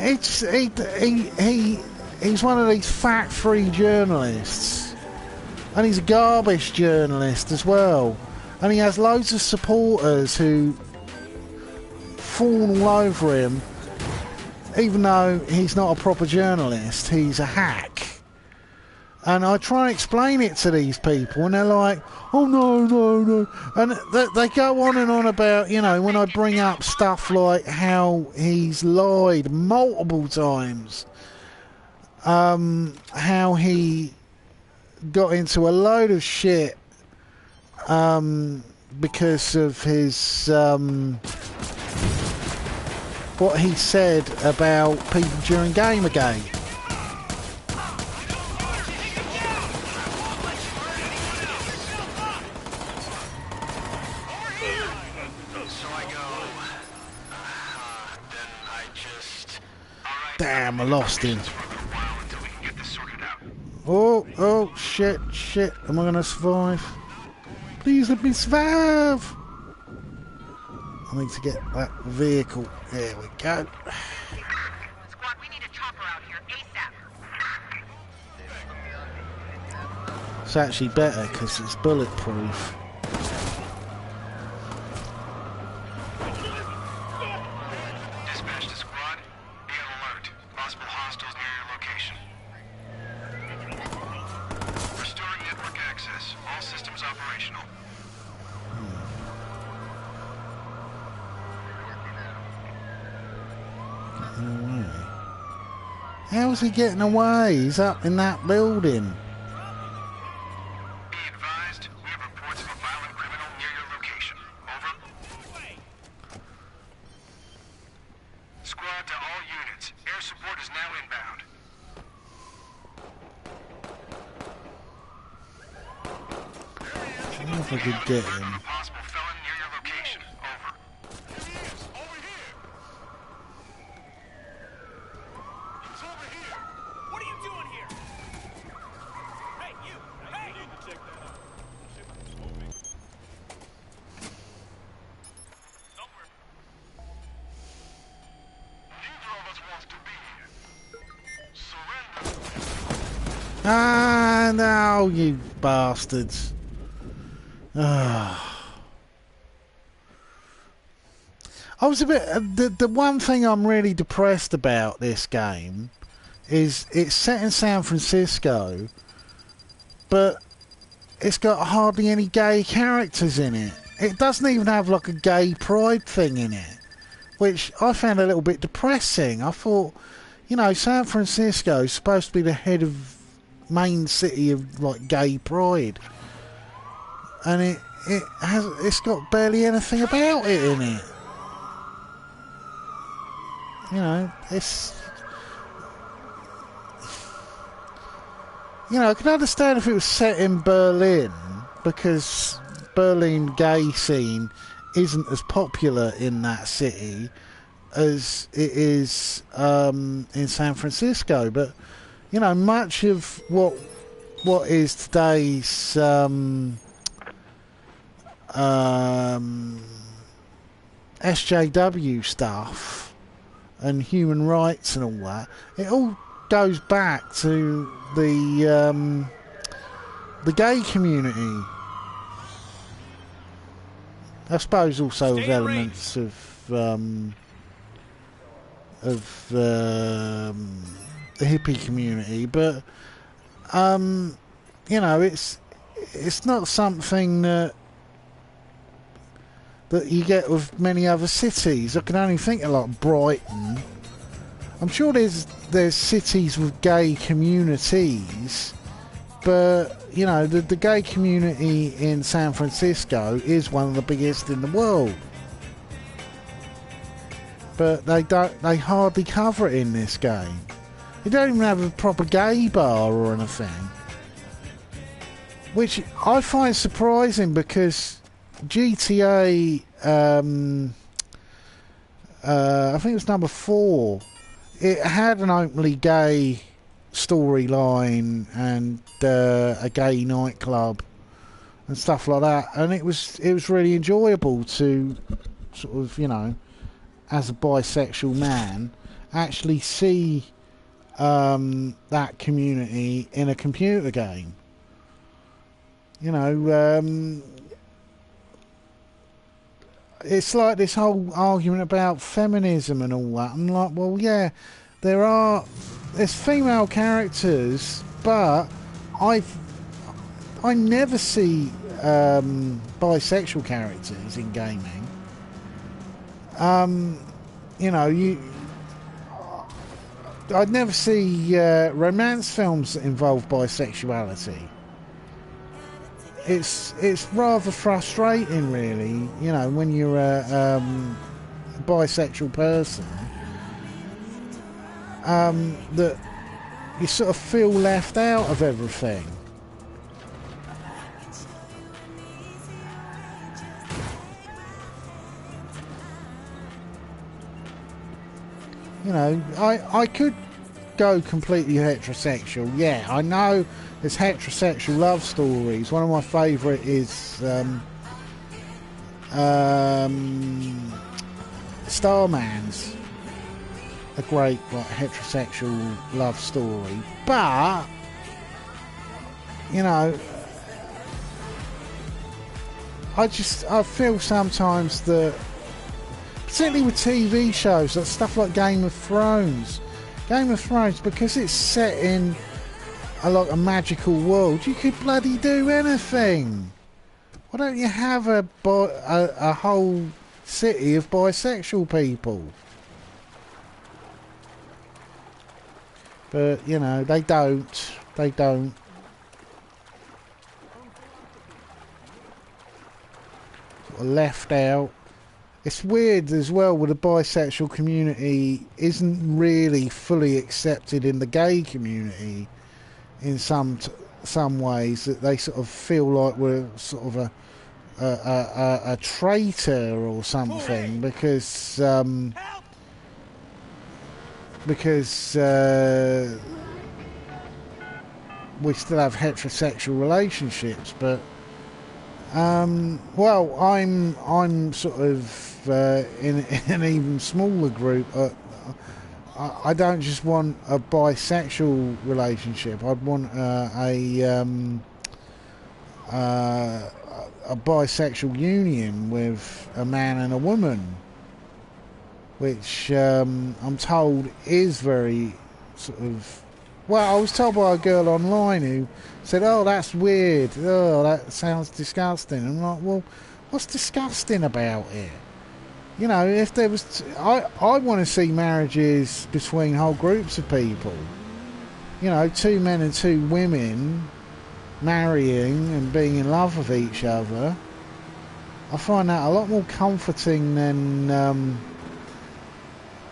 he's one of these fact-free journalists, and he's a garbage journalist as well. And he has loads of supporters who fawn all over him, even though he's not a proper journalist, he's a hack. And I try and explain it to these people, and they're like, oh no. And they go on and on about, you know, when I bring up stuff like how he's lied multiple times, how he got into a load of shit because of his what he said about people during Gamergate. Damn, I lost him. For a little while until we can get this sorted out. Oh, shit. Am I going to survive? Please let me survive. I need to get that vehicle. There we go. Squad, we need a chopper out here ASAP. It's actually better because it's bulletproof. Dispatch to squad. Be on alert. Possible hostiles near your location. Restoring network access. All systems operational. Getting away. How's he getting away? He's up in that building. Be advised, we have reports of a violent criminal near your location. Over. Squad to all units. Air support is now inbound. I wonder if I could get him. A possible felon near your location. Over. What are you doing here? Hey, you! Hey! You need to check that out. Somewhere. Neither of us wants to be here. Surrender. Ah, no, you bastards. Ah. I was a bit... The one thing I'm really depressed about this game is it's set in San Francisco, but it's got hardly any gay characters in it. It doesn't even have like a gay pride thing in it, which I found a little bit depressing. I thought, you know, San Francisco is supposed to be the head of main city of like gay pride, and it's got barely anything about it in it. You know, it's... You know, I can understand if it was set in Berlin, because Berlin gay scene isn't as popular in that city as it is in San Francisco. But, you know, much of what is today's SJW stuff and human rights and all that, it all goes back to the gay community. I suppose also with elements of the hippie community, but you know, it's not something that you get with many other cities. I can only think of like Brighton. I'm sure there's cities with gay communities, but you know, the gay community in San Francisco is one of the biggest in the world. But they hardly cover it in this game. You don't even have a proper gay bar or anything, which I find surprising because GTA, I think it was number 4. It had an openly gay storyline and a gay nightclub and stuff like that, and it was really enjoyable to sort of, you know, as a bisexual man, actually see that community in a computer game. You know, it's like this whole argument about feminism and all that. I'm like, well, yeah, there's female characters, but I never see bisexual characters in gaming. You know, I'd never see romance films that involve bisexuality. It's rather frustrating, really, you know, when you're a bisexual person, that you sort of feel left out of everything. You know, I could go completely heterosexual. Yeah, I know there's heterosexual love stories. One of my favourite is Starman's a great heterosexual love story. But, you know, I feel sometimes that, particularly with TV shows, like stuff like Game of Thrones, because it's set in a magical world, you could bloody do anything. Why don't you have a whole city of bisexual people? But, you know, they don't. They don't. Sort of left out. It's weird as well with the bisexual community isn't really fully accepted in the gay community in some ways, that they sort of feel like we're sort of a traitor or something because we still have heterosexual relationships. But well, I'm sort of in an even smaller group. I don't just want a bisexual relationship. I'd want a bisexual union with a man and a woman, which I'm told is very sort of... Well, I was told by a girl online who said, "Oh, that's weird. Oh, that sounds disgusting." I'm like, well, what's disgusting about it? You know, if there was... I want to see marriages between whole groups of people. You know, 2 men and 2 women marrying and being in love with each other. I find that a lot more comforting than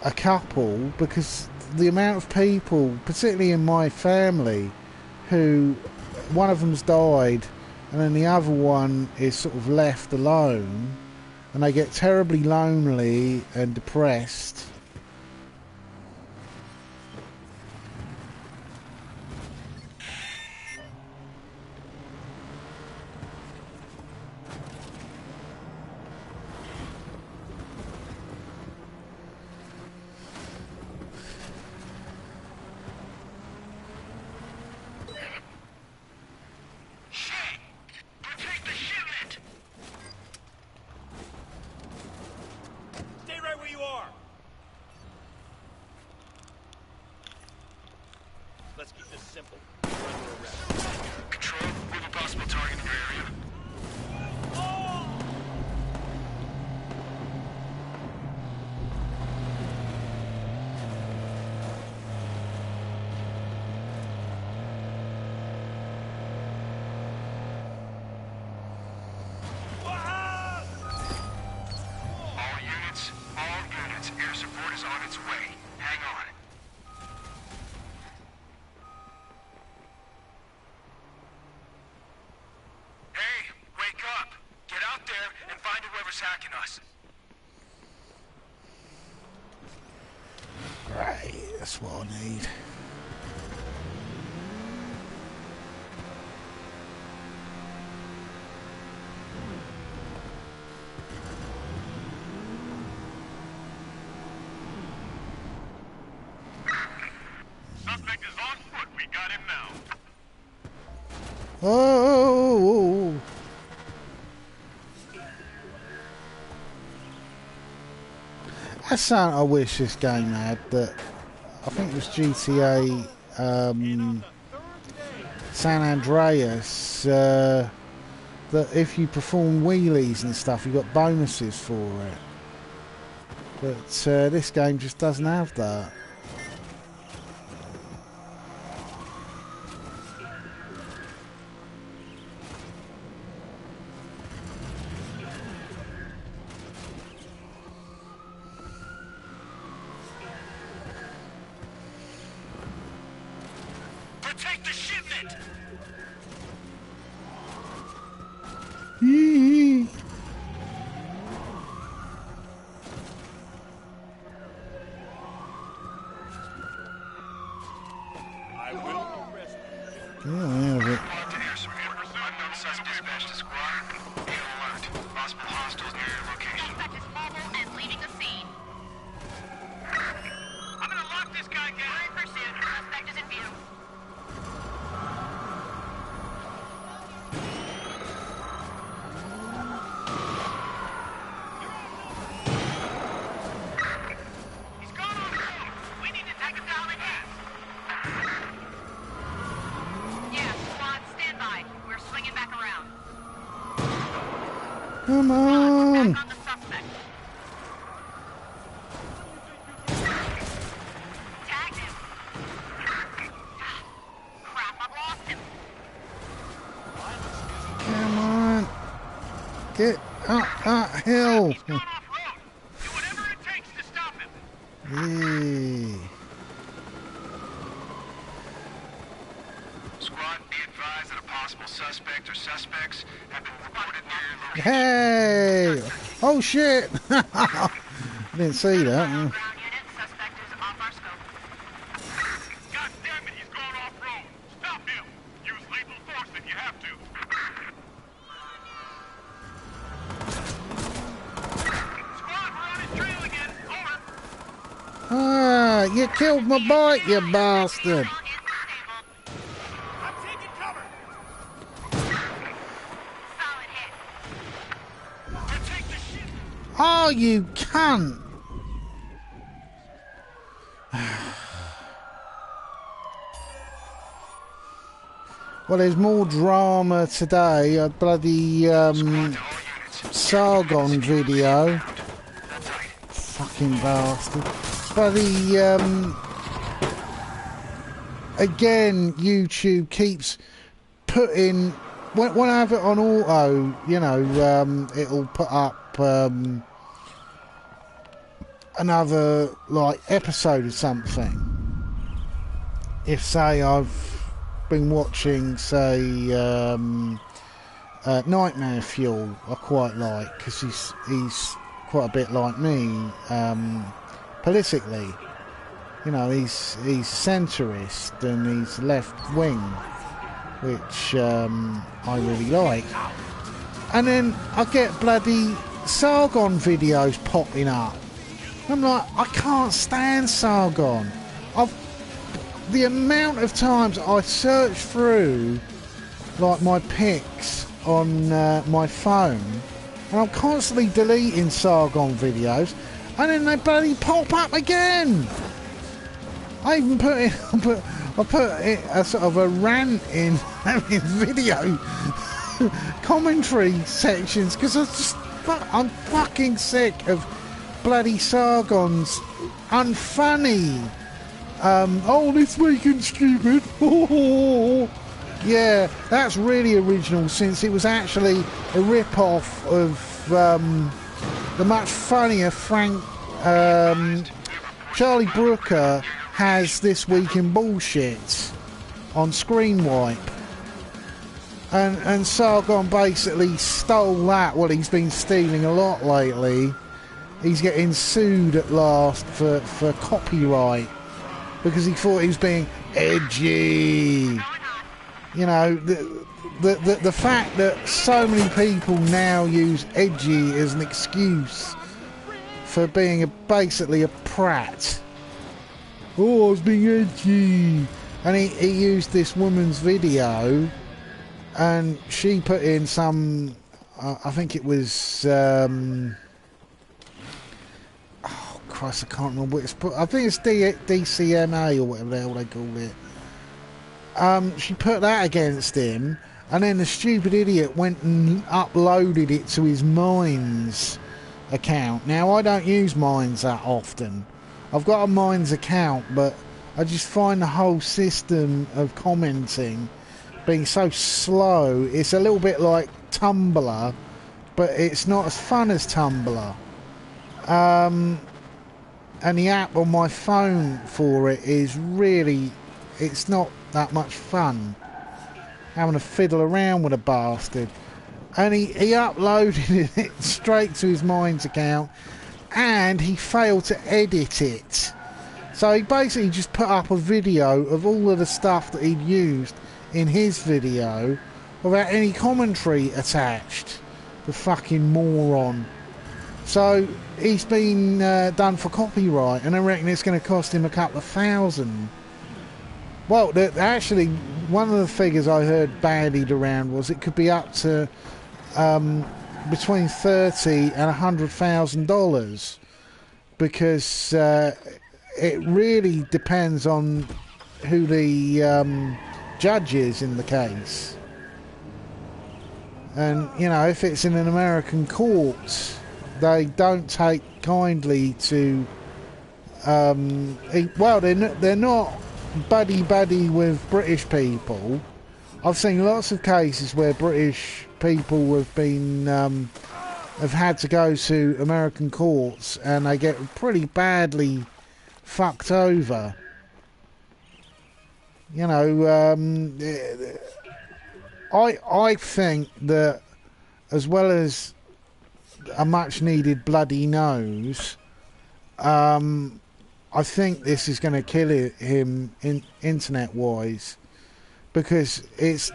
a couple, because the amount of people, particularly in my family, who one of them's died and then the other one is sort of left alone, and they get terribly lonely and depressed. Let's keep this simple. We're under arrest. Control, we have a possible target in your area. All units, air support is on its way. Hang on. Hey, wake up! Get out there and find whoever's hacking us. Right, that's what I need. Suspect is on foot. We got him now. Oh! That's something I wish this game had. That I think it was GTA San Andreas. That if you perform wheelies and stuff, you got bonuses for it. But this game just doesn't have that. Protect the shipment! Yee. Get out of it. Report to air support. Unknown suspect dispatched to squad. Eagle alert. Possible hostiles near your location. Suspect is mobile and leaving the scene. I'm gonna lock this guy down. We're in pursuit. Suspect is in view. He's gone off road. We need to take him down again. Yeah, squad, stand by. We're swinging back around. Come on. Back on the suspect. Tagged him. Crap, I've lost him. Come on. Get up that hill. He's gone off road. Do whatever it takes to stop him. Yeah. Squad, be advised that a possible suspect or suspects have been reported near your location. Hey! Oh shit! Didn't see that. Ground unit, suspect is off our scope. God damn it, he's gone off road. Stop him. Use lethal force if you have to. Squad, we're on his trail again. Over. Ah, you killed my bike, you bastard! Vehicle is disabled. I'm taking cover. Solid hit. Now take the shit. Oh, you cunt! Well, there's more drama today. A bloody Sargon video. Fucking bastard. Bloody again, YouTube keeps putting. When I have it on auto, you know, it'll put up another like episode or something. If say I've been watching, say, Nightmare Fuel, I quite like because he's quite a bit like me politically. You know, he's centrist and he's left wing, which I really like. And then I get bloody Sargon videos popping up. I'm like, I can't stand Sargon. The amount of times I search through like my pics on my phone, and I'm constantly deleting Sargon videos, and then they bloody pop up again. I even put in, I put it a sort of a rant in video commentary sections because I'm fucking sick of bloody Sargon's unfunny. Oh, this weekend stupid. Yeah, that's really original since it was actually a rip-off of the much funnier Charlie Brooker has This Week in Bullshit on Screen Wipe. And Sargon basically stole that. Well, he's been stealing a lot lately. He's getting sued at last for copyright because he thought he was being edgy. You know, the fact that so many people now use edgy as an excuse for being basically a prat. Oh, I was being edgy. And he used this woman's video and she put in some, I think it was, oh Christ, I can't remember what it's put. I think it's DCMA or whatever the hell they call it. She put that against him, and then the stupid idiot went and uploaded it to his Minds account. Now, I don't use Minds that often. I've got a Minds account, but I just find the whole system of commenting being so slow. It's a little bit like Tumblr, but it's not as fun as Tumblr. And the app on my phone for it is really, it's not that much fun having to fiddle around with a bastard. And he uploaded it straight to his Minds account, and he failed to edit it. So he basically just put up a video of all of the stuff that he'd used in his video without any commentary attached. The fucking moron. So he's been done for copyright, and I reckon it's going to cost him a couple of thousand. Well, actually, one of the figures I heard bandied around was it could be up to between $30,000 and $100,000, because it really depends on who the judge is in the case. And, you know, if it's in an American court, they don't take kindly to... well, they're not buddy-buddy with British people. I've seen lots of cases where British people have been... have had to go to American courts, and they get pretty badly fucked over. You know, I think that as well as a much needed bloody nose, I think this is going to kill him internet wise, because it's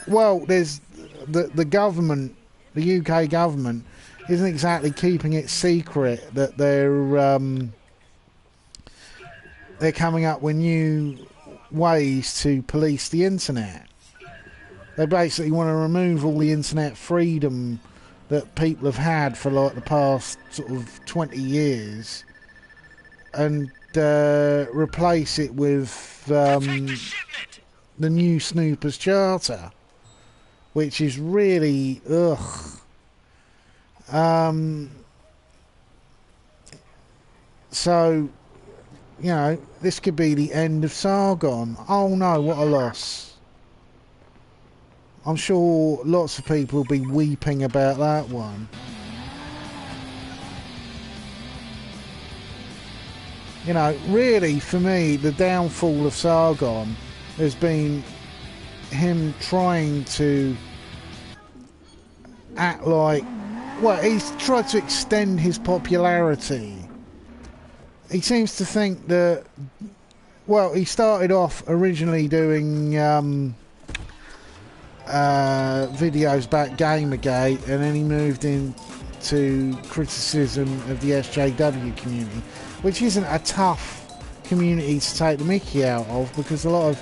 there's the government, the UK government isn't exactly keeping it secret that they're coming up with new ways to police the internet. They basically want to remove all the internet freedom that people have had for like the past sort of 20 years and replace it with the new Snoopers Charter, which is really so, you know, this could be the end of Sargon. Oh no, what a loss. I'm sure lots of people will be weeping about that one. You know, really, for me, the downfall of Sargon has been him trying to act like... Well, he's tried to extend his popularity. He seems to think that... Well, he started off originally doing... videos about Gamergate, and then he moved into criticism of the SJW community, which isn't a tough community to take the mickey out of, because a lot of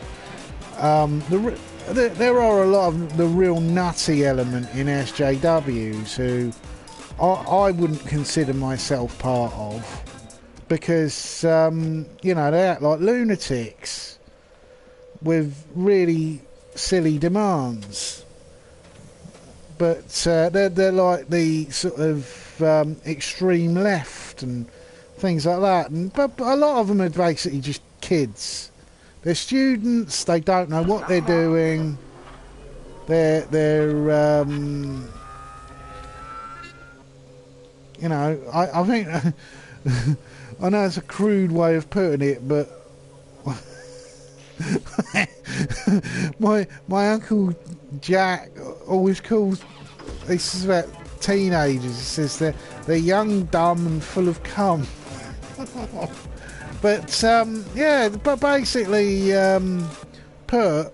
there are a lot of the real nutty element in SJWs who I wouldn't consider myself part of, because you know, they act like lunatics with really silly demands, but they're like the sort of extreme left and things like that, and but a lot of them are basically just kids. They're students, they don't know what they're doing, they're you know, I think I know it's a crude way of putting it, but my uncle Jack always calls, he says about teenagers, he says they're young, dumb and full of cum. But yeah, but basically Pert,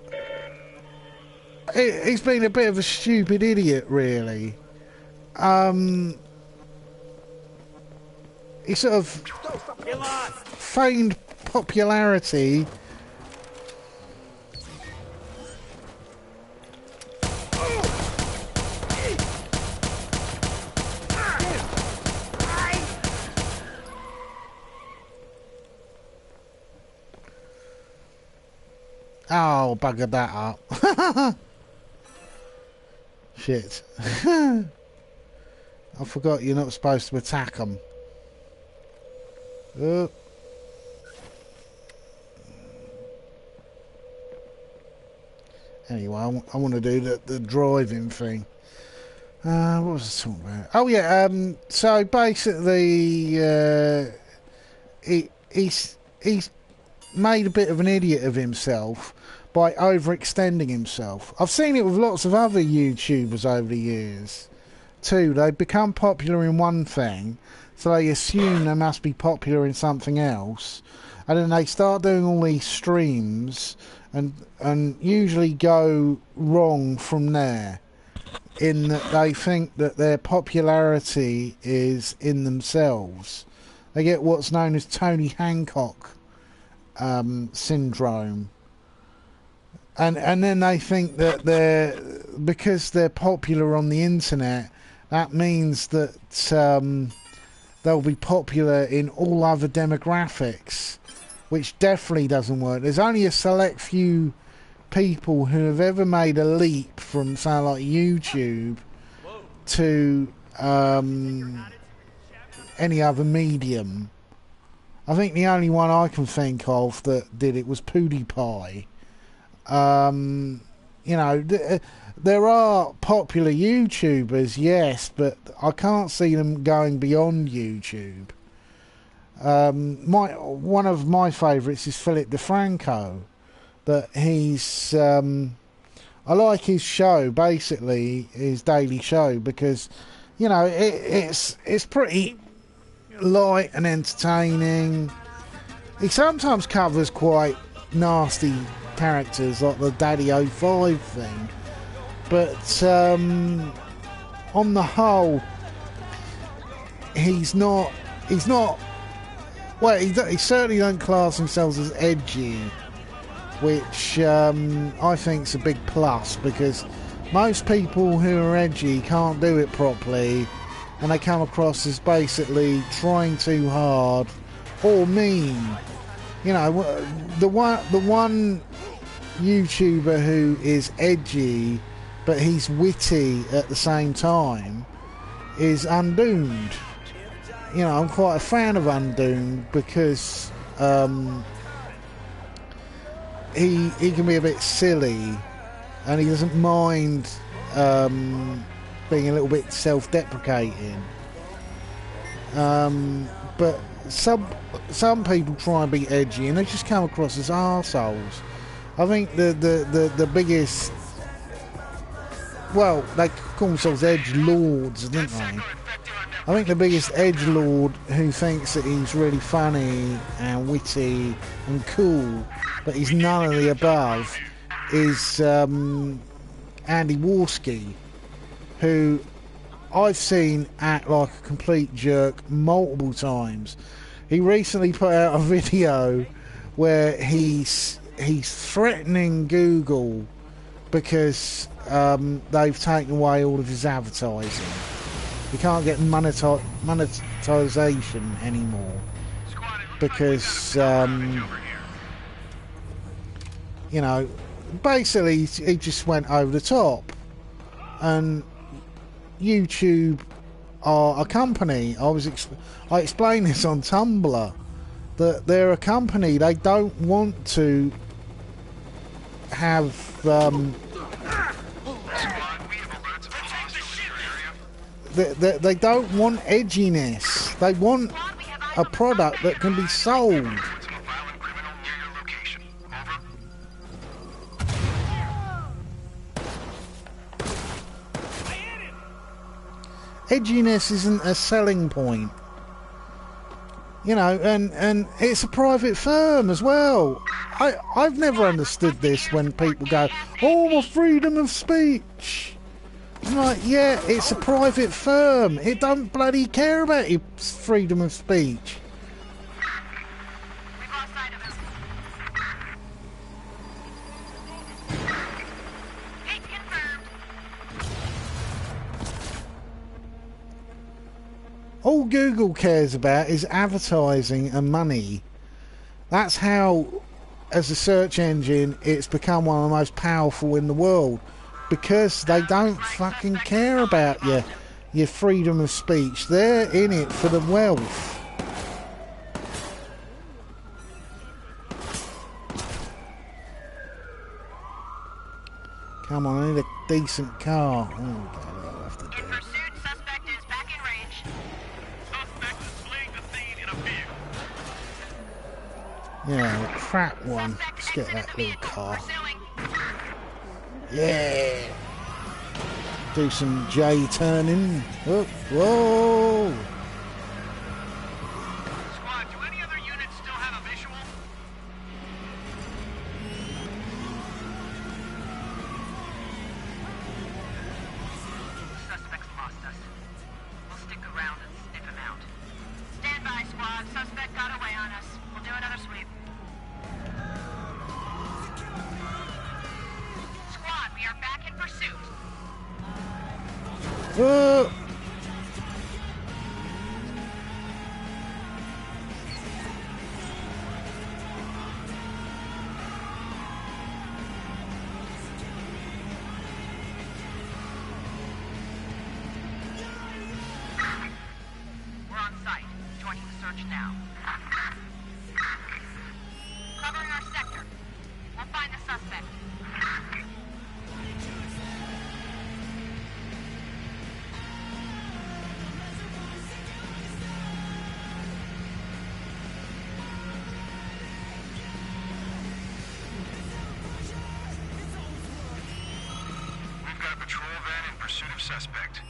he's been a bit of a stupid idiot, really. He sort of feigned popularity. Oh, buggered that up. Shit. I forgot you're not supposed to attack them. Anyway, I want to do the driving thing. What was I talking about? Oh yeah, so basically he's made a bit of an idiot of himself by overextending himself. I've seen it with lots of other YouTubers over the years too. They become popular in one thing, so they assume they must be popular in something else, and then they start doing all these streams, and usually go wrong from there, in that they think that their popularity is in themselves. They get what's known as Tony Hancock syndrome, and then they think that because they're popular on the internet, that means that they'll be popular in all other demographics, which definitely doesn't work. There's only a select few people who have ever made a leap from, say, like YouTube to any other medium. I think the only one I can think of that did it was PewDiePie. You know, there are popular YouTubers, yes, but I can't see them going beyond YouTube. One of my favourites is Philip DeFranco. That he's, I like his show, basically his daily show, because, you know, it's pretty light and entertaining. He sometimes covers quite nasty characters like the Daddy 05 thing, but on the whole, he's not well, he certainly don't class himself as edgy, which I think's a big plus, because most people who are edgy can't do it properly, and they come across as basically trying too hard or mean. You know, the one YouTuber who is edgy but he's witty at the same time is Undoomed. You know, I'm quite a fan of Undoomed because he can be a bit silly, and he doesn't mind being a little bit self-deprecating. But some people try and be edgy, and they just come across as arseholes. I think the biggest, well, they call themselves edge lords, don't they? I think the biggest edgelord who thinks that he's really funny and witty and cool, but he's none of the above, is Andy Warski, who I've seen act like a complete jerk multiple times. He recently put out a video where he's threatening Google because they've taken away all of his advertising. You can't get monetization anymore because you know, basically he just went over the top. And YouTube are a company. I explained this on Tumblr, that they're a company. They don't want to have they don't want edginess. They want a product that can be sold. Edginess isn't a selling point, you know, and it's a private firm as well. I've never understood this when people go, oh, my freedom of speech. I'm like, yeah, it's a private firm. It don't bloody care about your freedom of speech. We've lost sight of him. Hit confirmed. All Google cares about is advertising and money. That's how, as a search engine, it's become one of the most powerful in the world. Because they don't fucking care about your freedom of speech. They're in it for the wealth. Come on, I need a decent car. Oh, God, I'll have to do In it. pursuit, suspect is back in range. Suspect is fleeing the scene in a vehicle. Yeah, a crap one. Suspect Let's get exited that the little vehicle. car. Pursuing. Yeah. Do some J turning. Oh, whoa. Squad, do any other units still have a visual? Oh! We're on site. Joining the search now. Covering our sector. We'll find the suspect. We've got a patrol van in pursuit of suspect.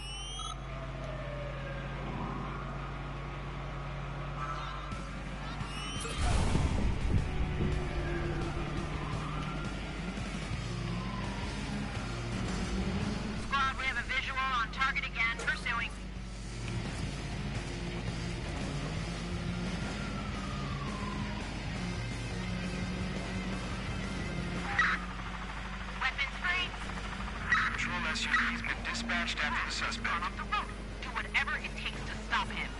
Squad, we have a visual on target again. Pursuing. Weapons free. Patrol SUV has been dispatched after the suspect. Gone off the road. Do whatever it takes to stop him.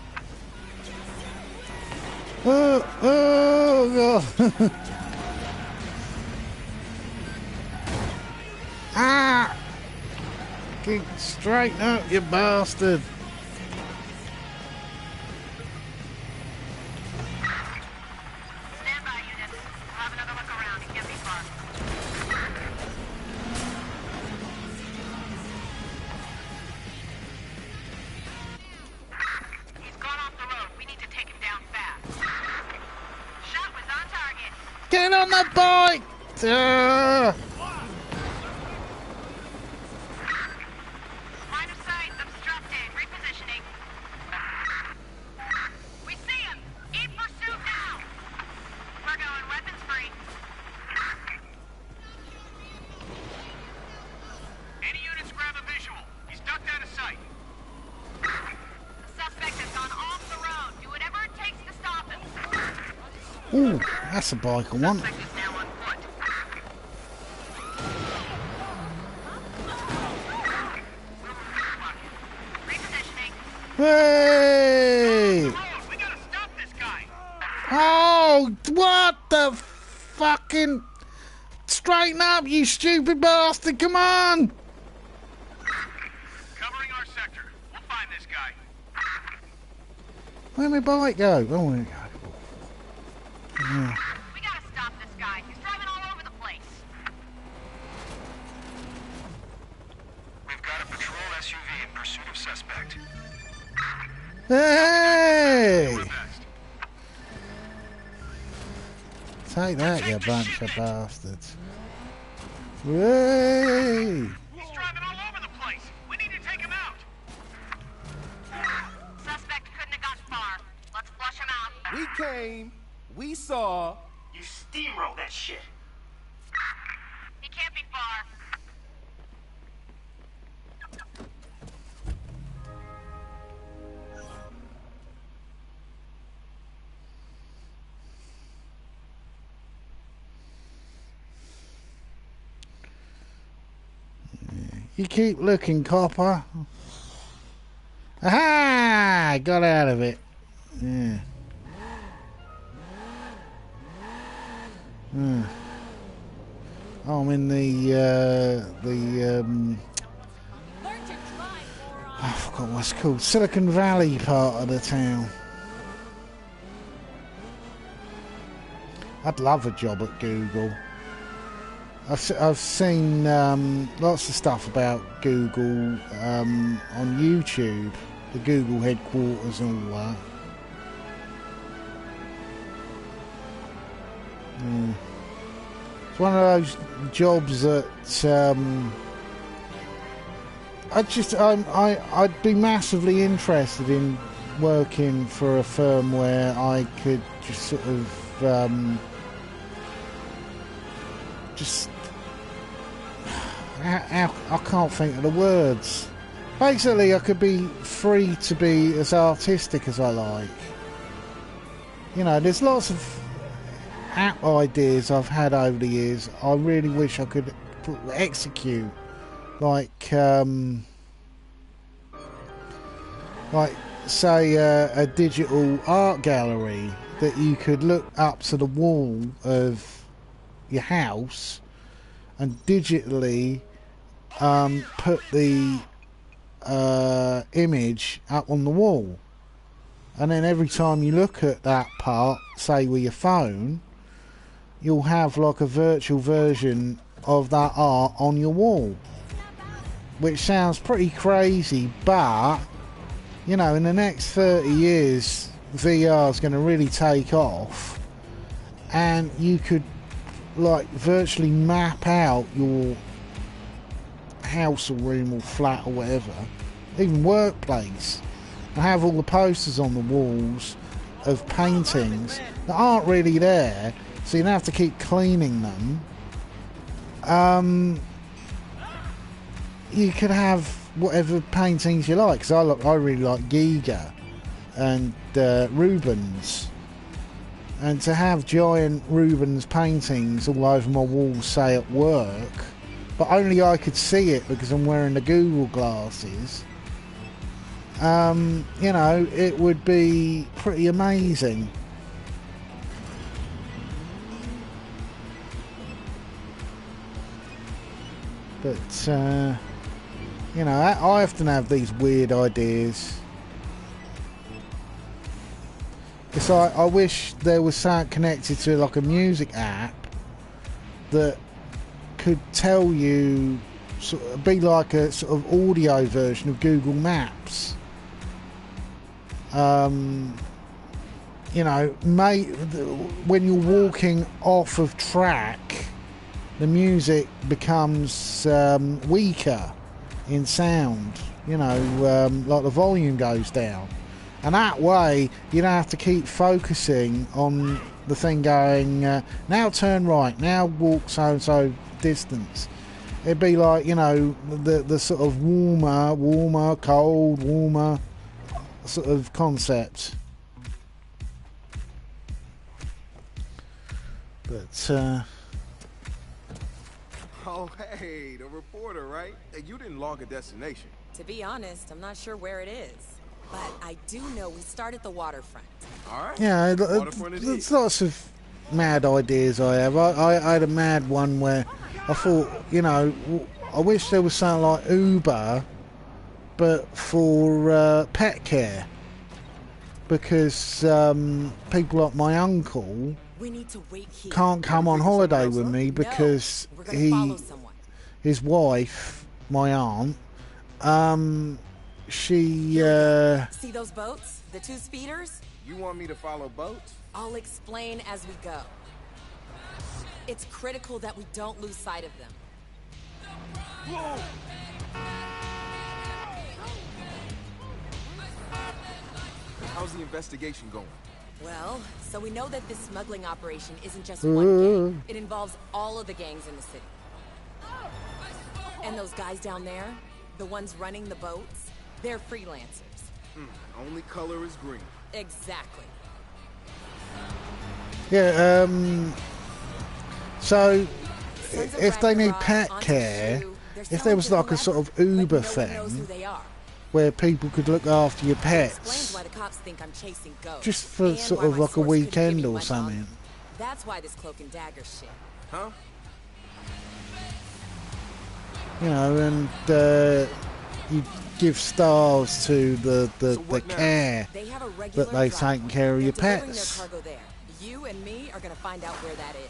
Oh, God. Ah! Keep straighten up, you bastard. Stand by, units. We'll have another look around. It can't be far. He's gone off the road. We need to take him down fast. Shot was on target. Get on the bike! Ah! Line of sight obstructed. Repositioning. We see him. In pursuit now. We're going weapons free. Any units grab a visual. He's ducked out of sight. The suspect has gone off the road. Do whatever it takes to stop him. Ooh, that's a bike I want. Suspect is now on foot. Repositioning. Hey! Road, we gotta stop this guy. Oh, what the fucking... Straighten up, you stupid bastard, come on! Covering our sector. We'll find this guy. Where'd my bike go? Oh, there we go. Yeah. We gotta stop this guy. He's driving all over the place. We've got a patrol SUV in pursuit of suspect. Hey! We're best. Take that, you bunch of bastards. Hey! He's driving all over the place. We need to take him out. Suspect couldn't have got far. Let's flush him out. We came, we saw. You steamroll that shit. He can't be far. You keep looking, copper. Aha! Got out of it. Yeah. Oh, I'm in I forgot what it's called. Silicon Valley part of the town. I'd love a job at Google. I've seen lots of stuff about Google on YouTube, the Google headquarters and all that. It's one of those jobs that I'd be massively interested in working for a firm where I could just sort of I can't think of the words. Basically, I could be free to be as artistic as I like. You know, there's lots of app ideas I've had over the years. I really wish I could execute. Like, like say a digital art gallery that you could look up to the wall of your house and digitally put the image up on the wall, and then every time you look at that part, say with your phone, you'll have like a virtual version of that art on your wall, which sounds pretty crazy, but you know, in the next 30 years VR is going to really take off, and you could like virtually map out your house or room or flat or whatever, even workplace, and have all the posters on the walls of paintings that aren't really there, so you don't have to keep cleaning them. You could have whatever paintings you like, because I really like Giger and Rubens, and to have giant Rubens paintings all over my walls, say at work, but only I could see it because I'm wearing the Google glasses, you know, it would be pretty amazing. But you know, I often have these weird ideas. Because I wish there was something connected to like a music app that could tell you, sort of, be like a sort of audio version of Google Maps. You know, when you're walking off of track, the music becomes weaker in sound, you know, like the volume goes down, and that way you don't have to keep focusing on the thing going now turn right, now walk so and so distance. It'd be like, you know, the sort of warmer, cold, warmer sort of concept. But Oh, hey, the reporter, right? Hey, you didn't log a destination. To be honest, I'm not sure where it is. But I do know we start at the waterfront. All right. yeah, Waterfront it there's is. lots of mad ideas I have. I had a mad one where I thought, you know, I wish there was something like Uber, but for pet care, because people like my uncle We need to wait here. can't come on holiday with me because No, we're gonna follow someone. his wife, my aunt, she See those boats? The two speeders? You want me to follow boats? I'll explain as we go. It's critical that we don't lose sight of them. Whoa! How's the investigation going? Well, so we know that this smuggling operation isn't just one gang. It involves all of the gangs in the city. And those guys down there, the ones running the boats, they're freelancers. Only color is green. Exactly. yeah. So Sons of if they need Ragnarok, pet Auntie care, Sue, they're if there selling was to like a sort whoever, of Uber but no one knows who thing they are. where people could look after your Explains pets, why the cops think I'm chasing ghosts. just for and sort why of my like a source couldn't give weekend me or much something. on- That's why this cloak and dagger shit. Huh? You know, and you give stars to the what now? care They have a regular that they've driver. taken care of They're your delivering pets. their cargo there. You and me are gonna find out where that is.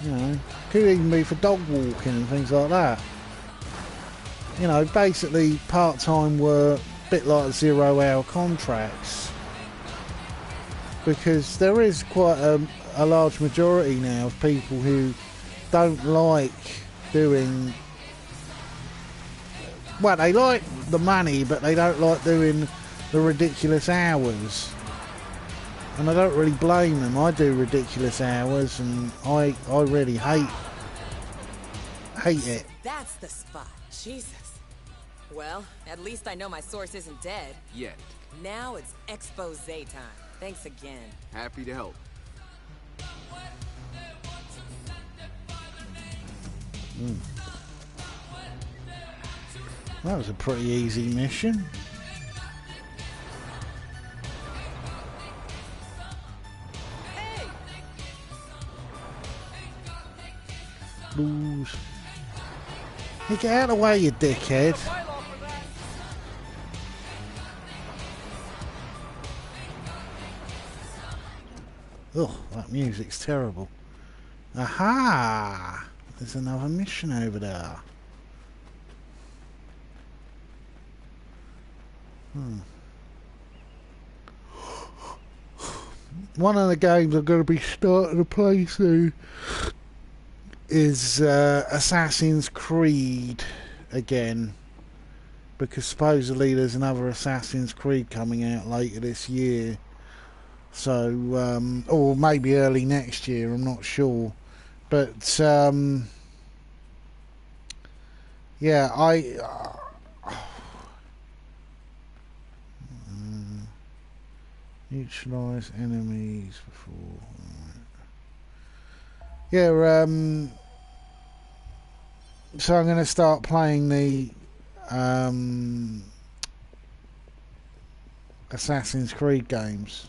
You know, could even be for dog walking and things like that. You know, basically part-time work, a bit like 0-hour contracts. Because there is quite a large majority now of people who don't like doing... Well, they like the money, but they don't like doing the ridiculous hours. And I don't really blame them. I do ridiculous hours, and I really hate it. That's the spot. Jesus. Well, at least I know my source isn't dead. Yet. Now it's expose time. Thanks again. Happy to help. That was a pretty easy mission. Blues. Hey, get out of the way, you dickhead. Oh, that music's terrible. Aha! There's another mission over there. One of the games I'm going to be starting to play soon is Assassin's Creed again, because supposedly there's another Assassin's Creed coming out later this year. So, or maybe early next year, I'm not sure. But, yeah, neutralize enemies before. Yeah, so I'm going to start playing the Assassin's Creed games.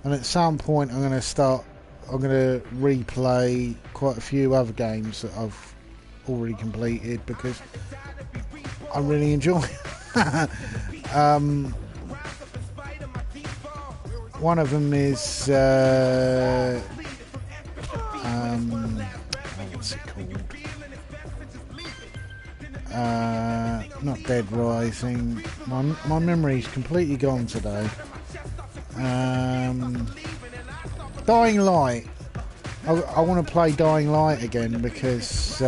And at some point I'm going to replay quite a few other games that I've already completed because I really enjoy one of them is what's it called? Not Dead Rising. My memory's completely gone today. Dying Light. I want to play Dying Light again because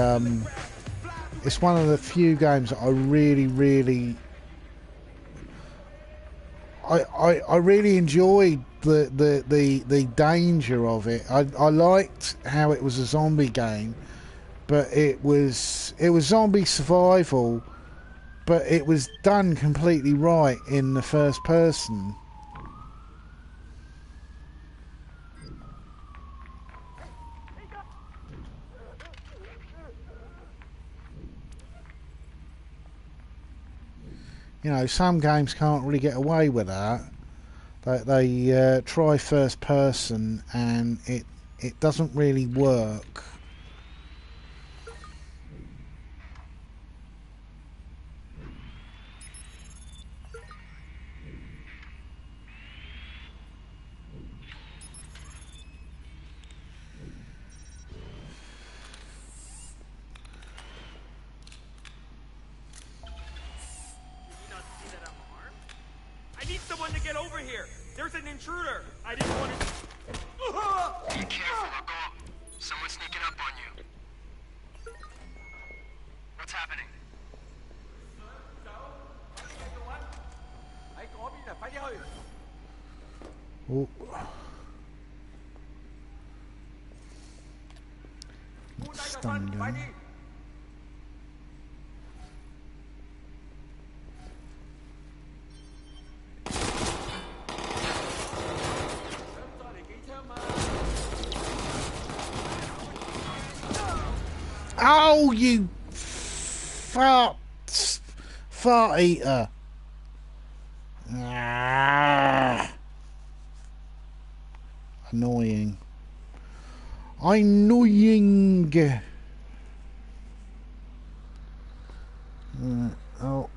it's one of the few games that I really I really enjoyed the danger of it. I liked how it was a zombie game, but it was zombie survival, but it was done completely right in the first person. You know, some games can't really get away with that. They try first person and it doesn't really work. I need someone to get over here. There's an intruder. I didn't want to... Be careful, Uncle. Someone's sneaking up on you. What's happening? Oh. Stun gun. Oh, you fart eater. Ah. Annoying. Annoying. Oh.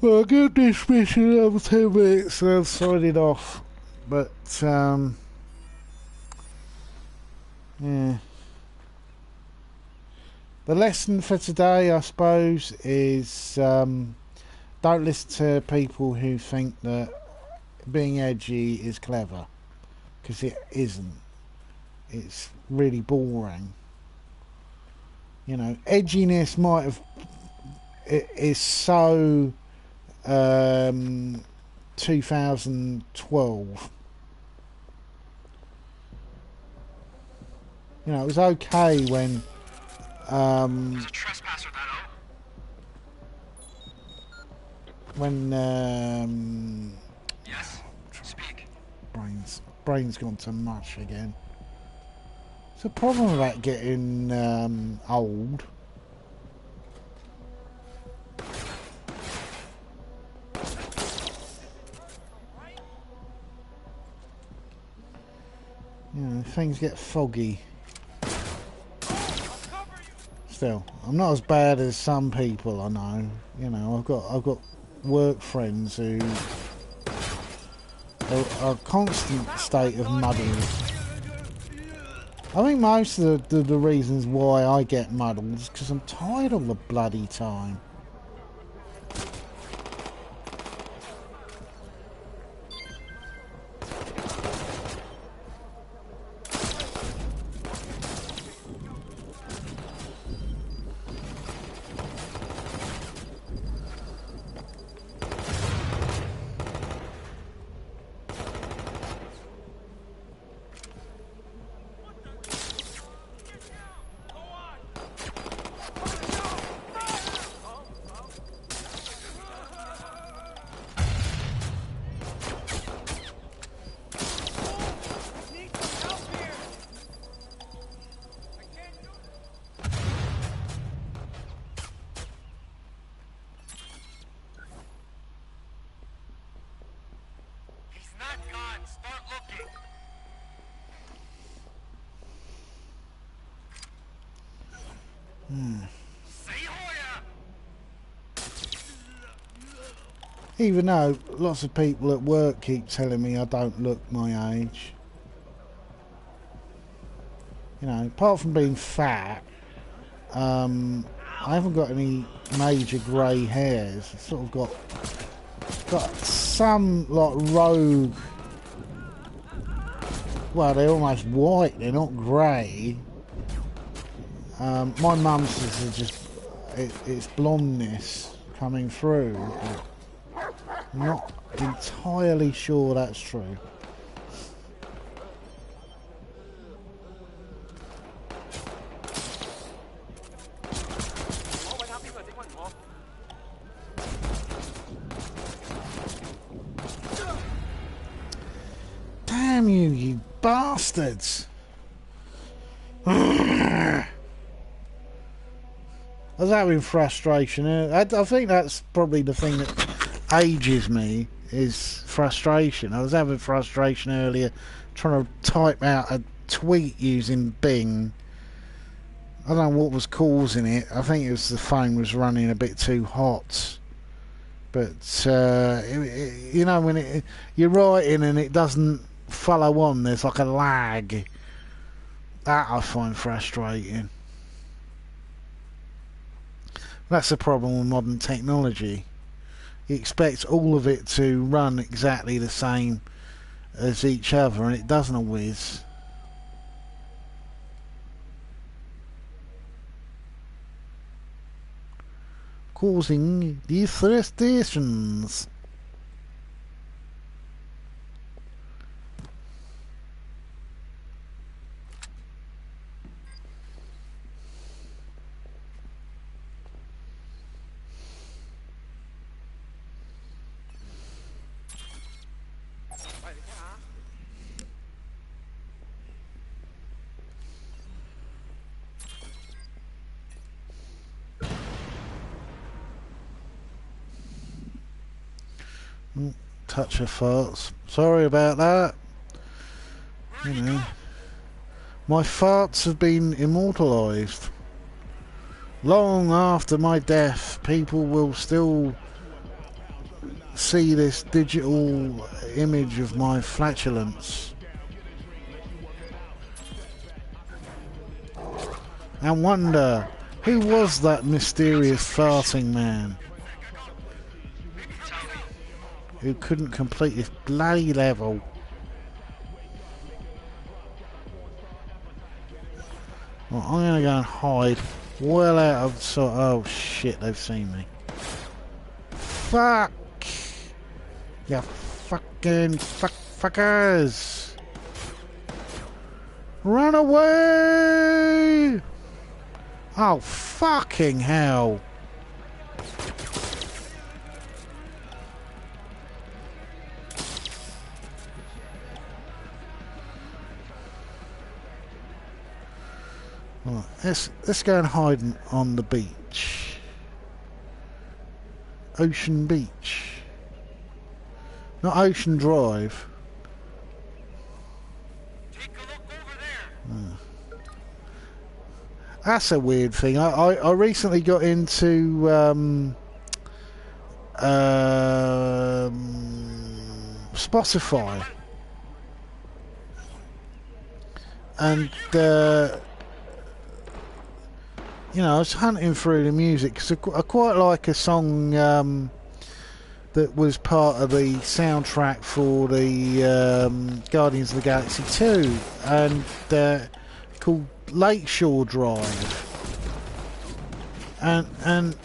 Well, I'll give this mission another 10 minutes and I'll sign it off. But, yeah. The lesson for today, I suppose, is don't listen to people who think that being edgy is clever, because it isn't. It's really boring. You know, edginess is so 2012. You know, it was okay when There's a trespasser, that when Yes? Speak. brain's gone to mush again. It's a problem about getting old. You know, things get foggy. Still, I'm not as bad as some people I know. You know, I've got work friends who are a constant state of muddle. I think most of the reasons why I get muddled is because I'm tired all the bloody time. He's not gone. Start looking. Say Hoya! Even though lots of people at work keep telling me I don't look my age. You know, apart from being fat, I haven't got any major grey hairs. I've sort of got some like rogue. Well, they're almost white. They're not grey. My mum says it's just it's blondness coming through. But I'm not entirely sure that's true. Damn you, you bastards! I was having frustration. I think that's probably the thing that ages me, is frustration. I was having frustration earlier trying to type out a tweet using Bing. I don't know what was causing it. I think it was the phone was running a bit too hot. But, you know, when you're writing and it doesn't follow on, there's like a lag. That I find frustrating. That's the problem with modern technology. You expect all of it to run exactly the same as each other, and it doesn't always. Causing these frustrations. Touch of farts. Sorry about that. You know, my farts have been immortalised. Long after my death, people will still see this digital image of my flatulence and wonder, who was that mysterious farting man who couldn't complete this bloody level? Well, I'm gonna go and hide well out of sight. Oh shit, they've seen me. Fuck! You fucking fuckers! Run away! Oh fucking hell! Right, let's go and hide on the beach. Ocean Beach. Not Ocean Drive. Take a look over there. That's a weird thing. I recently got into Spotify, and you know, I was hunting through the music because I quite like a song that was part of the soundtrack for the Guardians of the Galaxy 2, and called Lakeshore Drive, and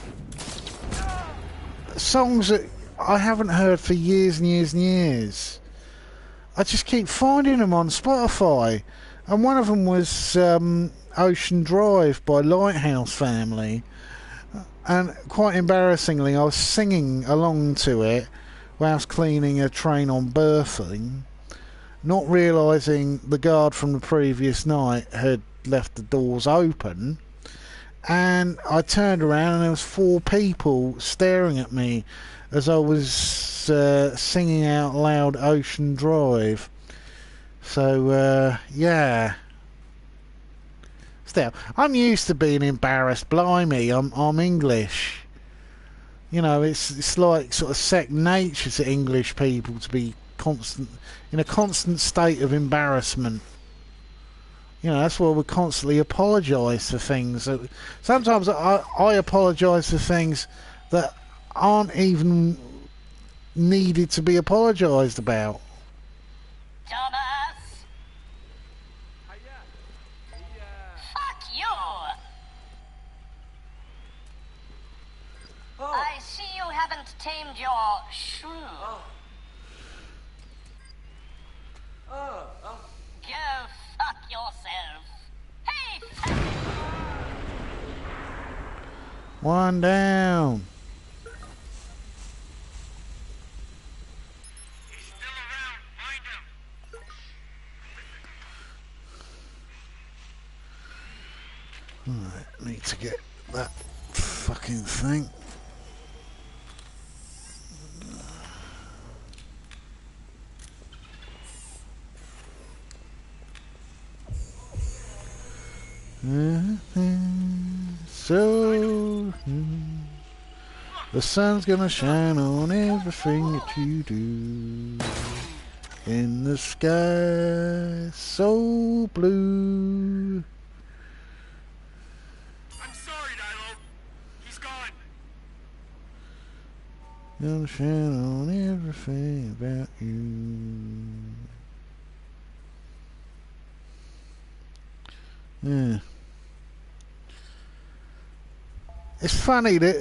songs that I haven't heard for years and years and years. I just keep finding them on Spotify, and one of them was Ocean Drive by Lighthouse Family, and quite embarrassingly I was singing along to it whilst cleaning a train on berthing, not realising the guard from the previous night had left the doors open, and I turned around and there was 4 people staring at me as I was singing out loud Ocean Drive. So yeah, still I'm used to being embarrassed. Blimey, I'm English. You know, it's like sort of second nature to English people to be in a constant state of embarrassment. You know, that's why we constantly apologise for things. Sometimes I apologise for things that aren't even needed to be apologised about. Thomas, fuck you. I see you haven't tamed your shrew. Go fuck yourself. Hey, One down. He's still around. Find him. Right, need to get that fucking thing. So the sun's gonna shine on everything that you do. In the sky so blue. I'm sorry, Dilo. He's gone. Gonna shine on everything about you. Yeah. It's funny that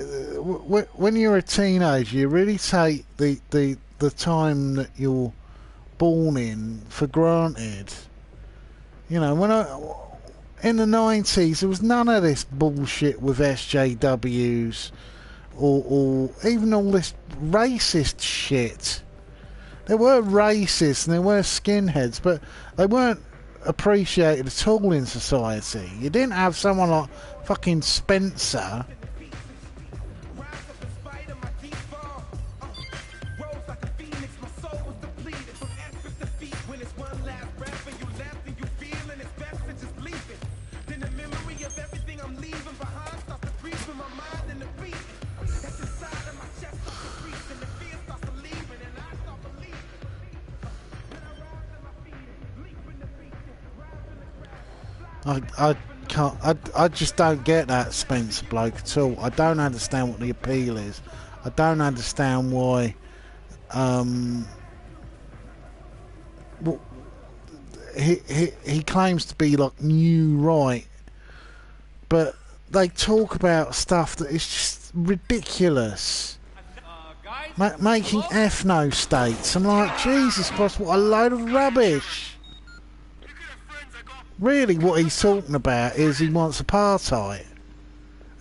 when you're a teenager, you really take the time that you're born in for granted. You know, in the 90s, there was none of this bullshit with SJWs or even all this racist shit. There were racists and there were skinheads, but they weren't appreciated at all in society. You didn't have someone like fucking Spencer. I can't. I just don't get that Spencer bloke at all. I don't understand what the appeal is. I don't understand why. He claims to be like new right, but they talk about stuff that is just ridiculous. Making ethno states. I'm like, Jesus Christ, what a load of rubbish. Really, what he's talking about is he wants apartheid.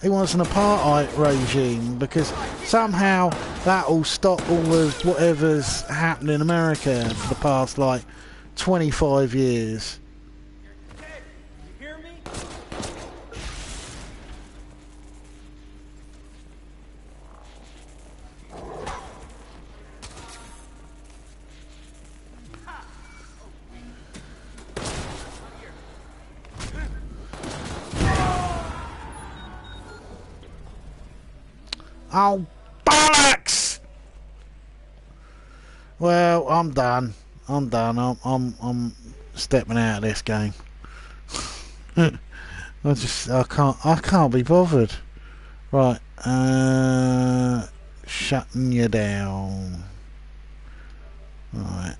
He wants an apartheid regime because somehow that will stop all of whatever's happened in America for the past, like, 25 years. You hear me? Oh, bollocks! Well, I'm done. I'm stepping out of this game. I can't be bothered. Right, shutting you down. Right,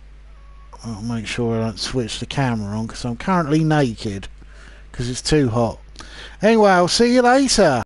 I'll make sure I don't switch the camera on because I'm currently naked because it's too hot. Anyway, I'll see you later.